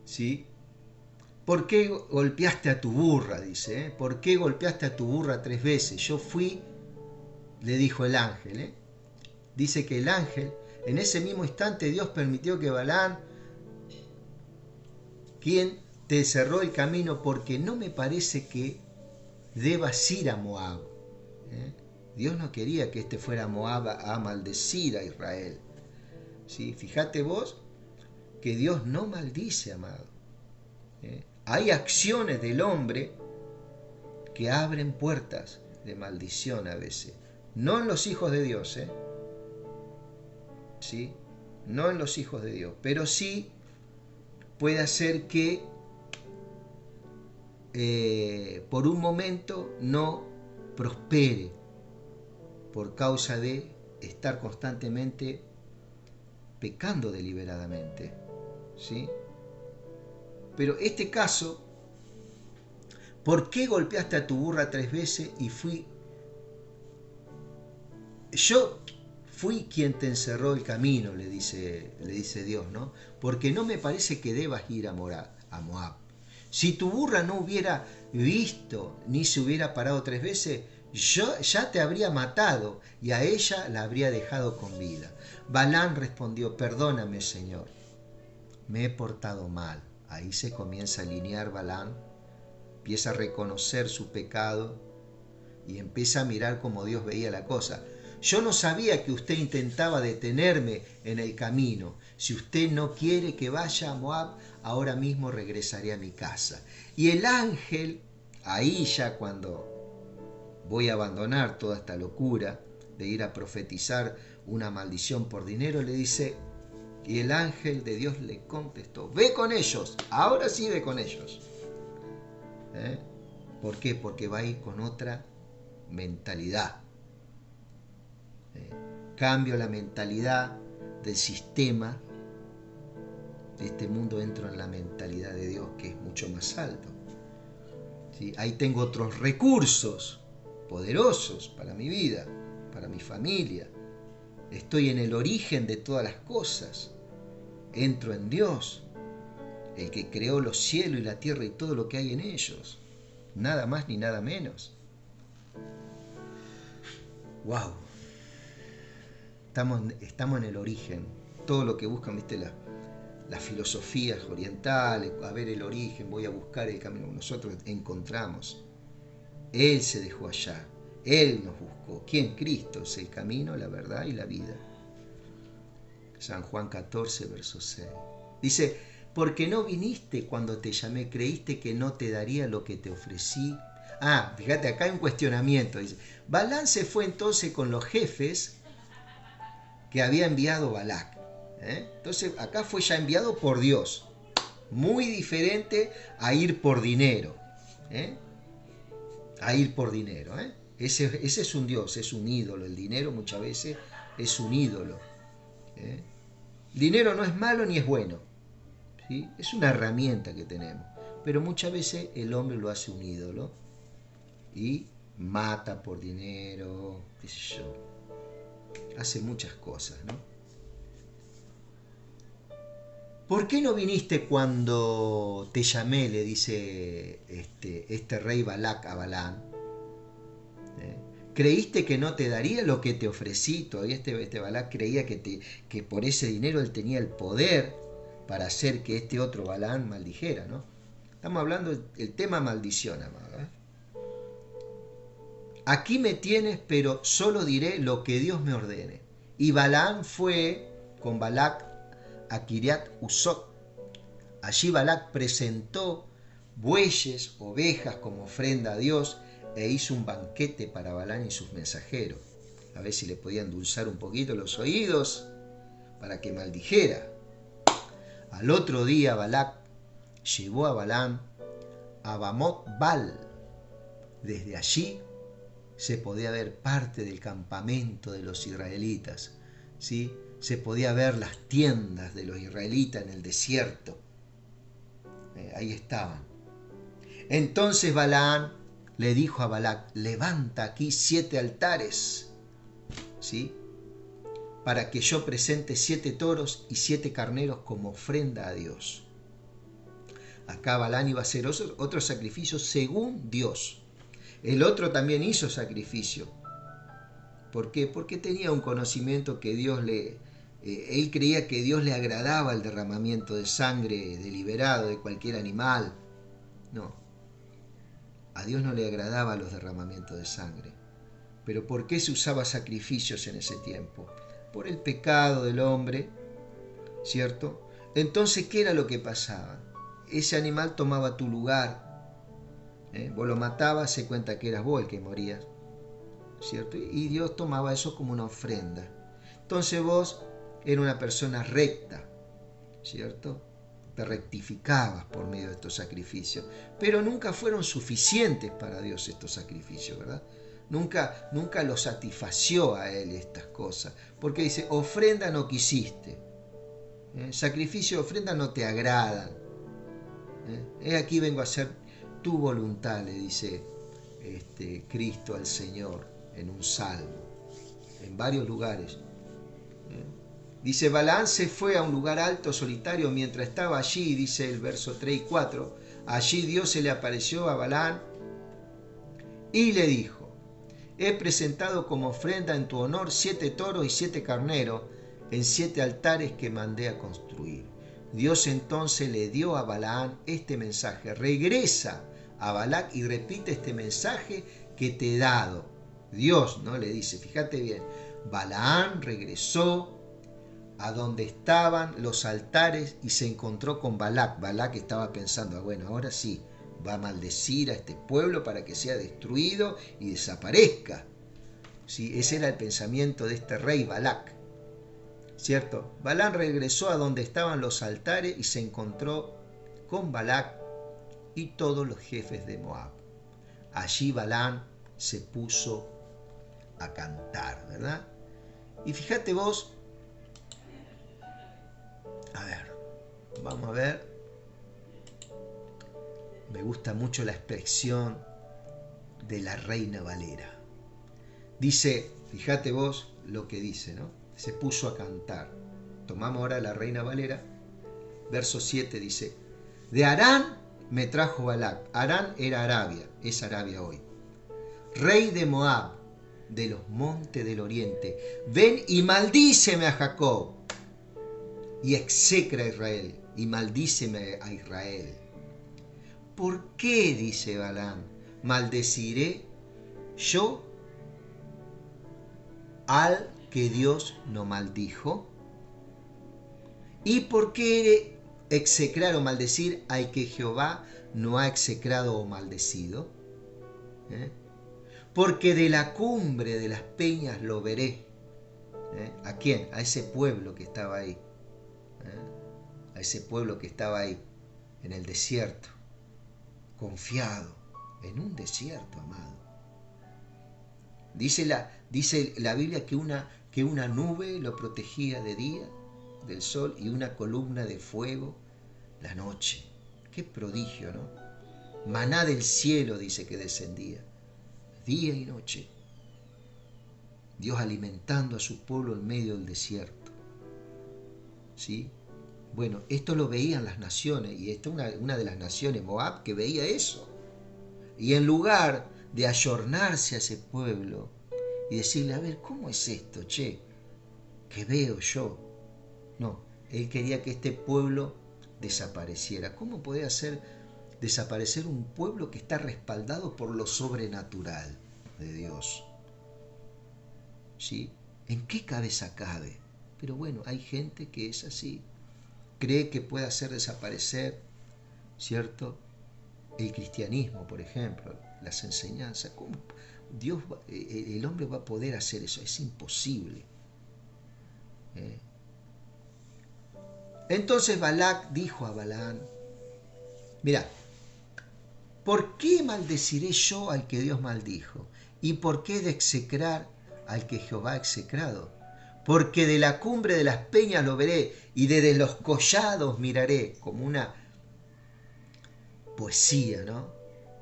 ¿Sí? ¿Por qué golpeaste a tu burra? Dice, ¿por qué golpeaste a tu burra 3 veces? Yo fui, le dijo el ángel. Dice que el ángel, en ese mismo instante Dios permitió que Balaam, quien te cerró el camino, porque no me parece que debas ir a Moab. Dios no quería que fuera a Moab a maldecir a Israel. ¿Sí? Fíjate vos que Dios no maldice, amado. Hay acciones del hombre que abren puertas de maldición a veces. No en los hijos de Dios, ¿sí? No en los hijos de Dios, pero sí puede hacer que por un momento no prospere por causa de estar constantemente pecando deliberadamente, ¿sí? Pero este caso, ¿por qué golpeaste a tu burra 3 veces y yo fui quien te encerró el camino, le dice Dios, ¿no? Porque no me parece que debas ir a Moab. Si tu burra no hubiera visto ni se hubiera parado 3 veces, yo ya te habría matado y a ella la habría dejado con vida. Balaam respondió, perdóname, Señor, me he portado mal. Ahí se comienza a alinear Balaam, empieza a reconocer su pecado y empieza a mirar como Dios veía la cosa. Yo no sabía que usted intentaba detenerme en el camino. Si usted no quiere que vaya a Moab, ahora mismo regresaré a mi casa. Y el ángel, ahí ya cuando voy a abandonar toda esta locura de ir a profetizar una maldición por dinero, le dice, y el ángel de Dios le contestó, ve con ellos, ahora sí ve con ellos. ¿Por qué? Porque va a ir con otra mentalidad. Cambio la mentalidad del sistema de este mundo, entro en la mentalidad de Dios, que es mucho más alto. ¿Sí? Ahí tengo otros recursos poderosos para mi vida, para mi familia. Estoy en el origen de todas las cosas. Entro en Dios, el que creó los cielos y la tierra y todo lo que hay en ellos. Nada más ni nada menos. ¡Wow! Estamos en el origen. Todo lo que buscan, ¿viste? Las filosofías orientales, a ver el origen, voy a buscar el camino. Nosotros encontramos. Él se dejó allá. Él nos buscó. ¿Quién? Cristo es el camino, la verdad y la vida. San Juan 14, verso 6. Dice, porque no viniste cuando te llamé, creíste que no te daría lo que te ofrecí. Fíjate, acá hay un cuestionamiento. Dice, Balaam se fue entonces con los jefes que había enviado Balac. Entonces acá fue ya enviado por Dios. Muy diferente a ir por dinero. A ir por dinero. Ese es un Dios, es un ídolo. El dinero muchas veces es un ídolo. Dinero no es malo ni es bueno. ¿Sí? Es una herramienta que tenemos. Pero muchas veces el hombre lo hace un ídolo y mata por dinero, qué sé yo. Hace muchas cosas, ¿no? ¿Por qué no viniste cuando te llamé? Le dice este rey Balac a Balaam. ¿Creíste que no te daría lo que te ofrecí? Todavía este Balac creía que por ese dinero él tenía el poder para hacer que este otro Balaam maldijera, ¿no? Estamos hablando del tema maldición, amado. Aquí me tienes, pero solo diré lo que Dios me ordene. Y Balaam fue con Balac a Kiriat Usot. Allí Balac presentó bueyes, ovejas como ofrenda a Dios e hizo un banquete para Balaam y sus mensajeros. A ver si le podía endulzar un poquito los oídos para que maldijera. Al otro día Balac llevó a Balaam a Bamot Bal. Desde allí se podía ver parte del campamento de los israelitas, ¿sí? Se podía ver las tiendas de los israelitas en el desierto. Ahí estaban. Entonces Balaam le dijo a Balac, levanta aquí 7 altares, ¿sí? Para que yo presente 7 toros y 7 carneros como ofrenda a Dios. Acá Balaam iba a hacer otro sacrificio según Dios. El otro también hizo sacrificio. ¿Por qué? Porque tenía un conocimiento que él creía que Dios le agradaba el derramamiento de sangre deliberado de cualquier animal. No. A Dios no le agradaba los derramamientos de sangre. ¿Pero por qué se usaba sacrificios en ese tiempo? Por el pecado del hombre, ¿cierto? Entonces, ¿qué era lo que pasaba? Ese animal tomaba tu lugar. Vos lo matabas, se cuenta que eras vos el que morías, ¿cierto? Y Dios tomaba eso como una ofrenda. Entonces vos eras una persona recta, ¿cierto? Te rectificabas por medio de estos sacrificios. Pero nunca fueron suficientes para Dios estos sacrificios, ¿verdad? Nunca lo satisfació a él estas cosas. Porque dice, ofrenda no quisiste. Sacrificio y ofrenda no te agradan. Aquí vengo a hacer tu voluntad, le dice Cristo al Señor en un salmo, en varios lugares. Dice, Balaam se fue a un lugar alto, solitario, mientras estaba allí, dice el verso 3 y 4, allí Dios se le apareció a Balaam y le dijo, he presentado como ofrenda en tu honor 7 toros y 7 carneros en 7 altares que mandé a construir. Dios entonces le dio a Balaam este mensaje, regresa a Balac y repite este mensaje que te he dado. Dios, ¿no? Le dice, fíjate bien, Balaam regresó a donde estaban los altares y se encontró con Balac. Balac estaba pensando, bueno, ahora sí, va a maldecir a este pueblo para que sea destruido y desaparezca. ¿Sí? Ese era el pensamiento de este rey Balac, ¿cierto? Balaam regresó a donde estaban los altares y se encontró con Balac y todos los jefes de Moab. Allí Balaam se puso a cantar, ¿verdad? Y fíjate vos, a ver, vamos a ver, me gusta mucho la expresión de la Reina Valera. Dice, fíjate vos lo que dice, ¿no? se puso a cantar. Tomamos ahora la Reina Valera, verso 7 dice, de Harán me trajo Balac. Harán era Arabia, es Arabia hoy. Rey de Moab, de los montes del oriente. Ven y maldíceme a Jacob y execra a Israel y maldíceme a Israel. ¿Por qué, dice Balaam, maldeciré yo al que Dios no maldijo? ¿Y por qué execrar o maldecir al que Jehová no ha execrado o maldecido? Porque de la cumbre de las peñas lo veré. ¿A quién? A ese pueblo que estaba ahí. A ese pueblo que estaba ahí, en el desierto, confiado, en un desierto, amado. Dice la Biblia que una nube lo protegía de día del sol y una columna de fuego la noche. Qué prodigio, ¿no? Maná del cielo dice que descendía, día y noche. Dios alimentando a su pueblo en medio del desierto. ¿Sí? Bueno, esto lo veían las naciones, y esta es una de las naciones, Moab, que veía eso. Y en lugar de ayornarse a ese pueblo y decirle, a ver, ¿cómo es esto, che? ¿Qué veo yo? No, él quería que este pueblo desapareciera. ¿Cómo puede hacer desaparecer un pueblo que está respaldado por lo sobrenatural de Dios? ¿Sí? ¿En qué cabeza cabe? Pero bueno, hay gente que es así. Cree que puede hacer desaparecer, ¿cierto?, el cristianismo, por ejemplo, las enseñanzas. ¿Cómo el hombre va a poder hacer eso? Es imposible. Entonces Balac dijo a Balaam, mira, ¿por qué maldeciré yo al que Dios maldijo? ¿Y por qué de execrar al que Jehová ha execrado? Porque de la cumbre de las peñas lo veré y desde los collados miraré, como una poesía, ¿no?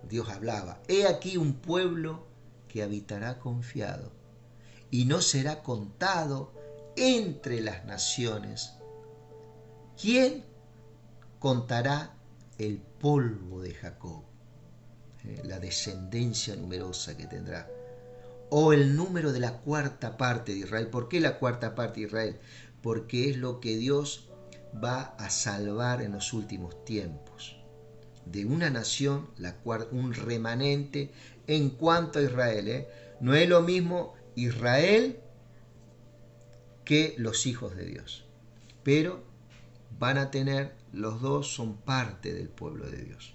Dios hablaba, he aquí un pueblo que habitará confiado y no será contado entre las naciones. ¿Quién contará el polvo de Jacob? La descendencia numerosa que tendrá. O el número de la cuarta parte de Israel. ¿Por qué la cuarta parte de Israel? Porque es lo que Dios va a salvar en los últimos tiempos. De una nación, un remanente en cuanto a Israel. No es lo mismo Israel que los hijos de Dios. Pero van a tener, los dos son parte del pueblo de Dios.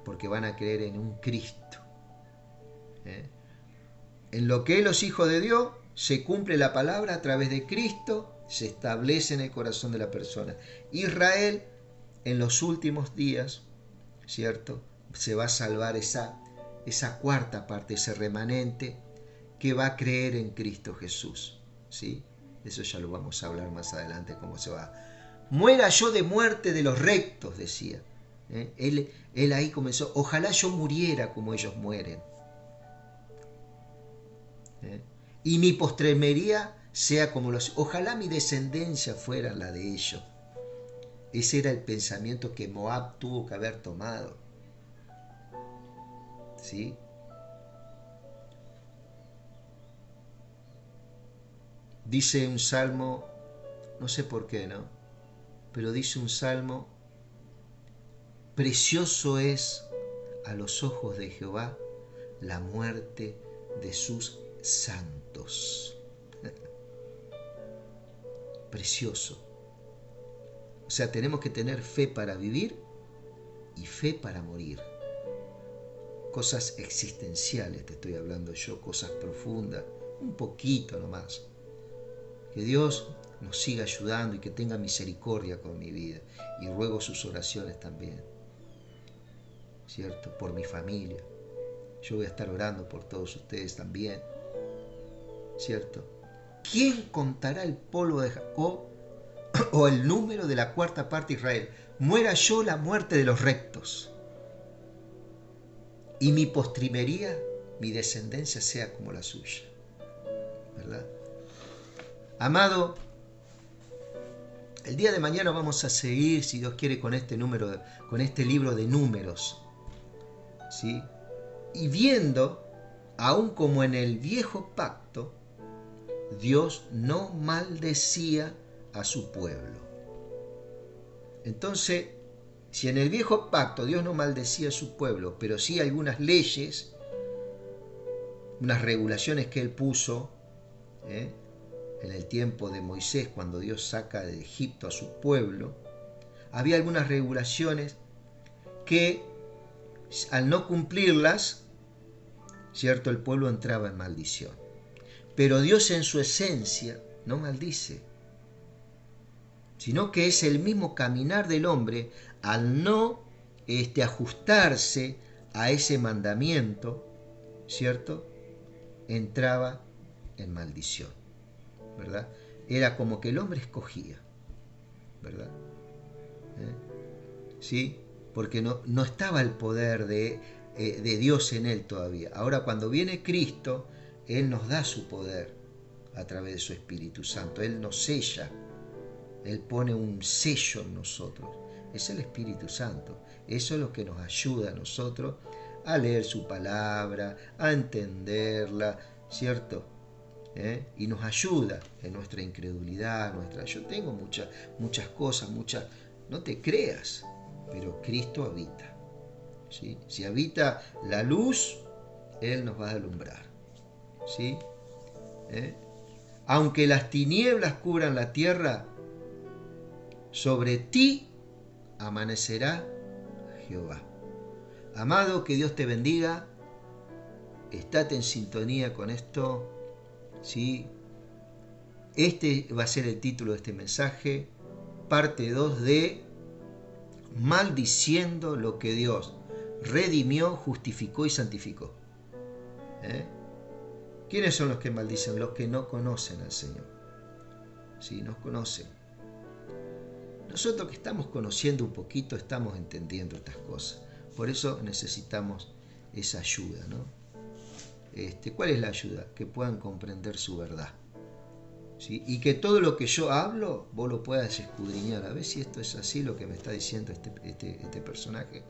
Porque van a creer en un Cristo. En lo que es los hijos de Dios, se cumple la palabra a través de Cristo, se establece en el corazón de la persona. Israel, en los últimos días, ¿cierto?, se va a salvar esa cuarta parte, ese remanente que va a creer en Cristo Jesús. ¿Sí? Eso ya lo vamos a hablar más adelante, cómo se va. Muera yo de muerte de los rectos, decía. Él ahí comenzó, ojalá yo muriera como ellos mueren. Y mi postremería sea como los... Ojalá mi descendencia fuera la de ellos. Ese era el pensamiento que Moab tuvo que haber tomado. ¿Sí? Dice un salmo, no sé por qué, ¿no? Pero dice un salmo, precioso es a los ojos de Jehová la muerte de sus santos. Precioso. O sea, tenemos que tener fe para vivir y fe para morir. Cosas existenciales te estoy hablando yo, cosas profundas, un poquito nomás. Que Dios nos siga ayudando y que tenga misericordia con mi vida. Y ruego sus oraciones también, ¿cierto? Por mi familia. Yo voy a estar orando por todos ustedes también, ¿cierto? ¿Quién contará el polvo de Jacob o el número de la cuarta parte de Israel? Muera yo la muerte de los rectos, y mi postrimería, mi descendencia sea como la suya. ¿Verdad? Amado, el día de mañana vamos a seguir, si Dios quiere, con este libro de Números, ¿sí? Y viendo, aun como en el viejo pacto, Dios no maldecía a su pueblo. Entonces, si en el viejo pacto Dios no maldecía a su pueblo, pero sí algunas leyes, unas regulaciones que Él puso, en el tiempo de Moisés, cuando Dios saca de Egipto a su pueblo, había algunas regulaciones que al no cumplirlas, ¿cierto?, el pueblo entraba en maldición. Pero Dios en su esencia no maldice, sino que es el mismo caminar del hombre al no ajustarse a ese mandamiento, ¿cierto?, entraba en maldición, ¿verdad? Era como que el hombre escogía, ¿verdad? ¿Sí? Porque no estaba el poder de Dios en él todavía. Ahora cuando viene Cristo, Él nos da su poder a través de su Espíritu Santo. Él nos sella, Él pone un sello en nosotros. Es el Espíritu Santo. Eso es lo que nos ayuda a nosotros a leer su palabra, a entenderla, ¿cierto? Y nos ayuda en nuestra incredulidad, yo tengo muchas cosas, no te creas, pero Cristo habita, ¿sí? Si habita la luz, Él nos va a alumbrar, ¿sí? Aunque las tinieblas cubran la tierra, sobre ti amanecerá Jehová. Amado, que Dios te bendiga. Estate en sintonía con esto, ¿sí? Este va a ser el título de este mensaje, parte 2 de Maldiciendo lo que Dios redimió, justificó y santificó. ¿Quiénes son los que maldicen? Los que no conocen al Señor. Sí, nos conocen. Nosotros que estamos conociendo un poquito, estamos entendiendo estas cosas. Por eso necesitamos esa ayuda, ¿no? ¿Cuál es la ayuda? Que puedan comprender su verdad, ¿sí? Y que todo lo que yo hablo, vos lo puedas escudriñar, a ver si esto es así lo que me está diciendo este personaje,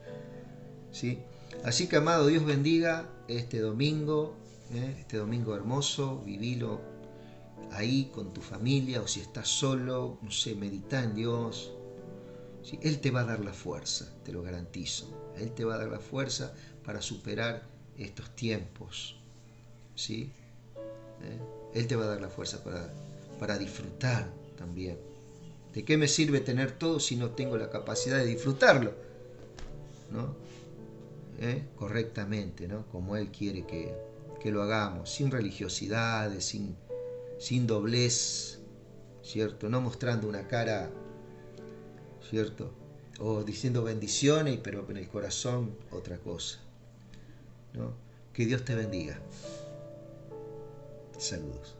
¿sí? Así que, amado, Dios bendiga este domingo hermoso, vivilo ahí con tu familia, o si estás solo, no sé, medita en Dios, ¿sí? Él te va a dar la fuerza, te lo garantizo. Él te va a dar la fuerza para superar estos tiempos, ¿sí? Él te va a dar la fuerza para disfrutar también. ¿De qué me sirve tener todo si no tengo la capacidad de disfrutarlo, ¿no? Correctamente, ¿no? Como Él quiere que lo hagamos, sin religiosidades, sin doblez, ¿cierto? No mostrando una cara, ¿cierto? O diciendo bendiciones, pero en el corazón otra cosa, ¿no? Que Dios te bendiga. Saludos.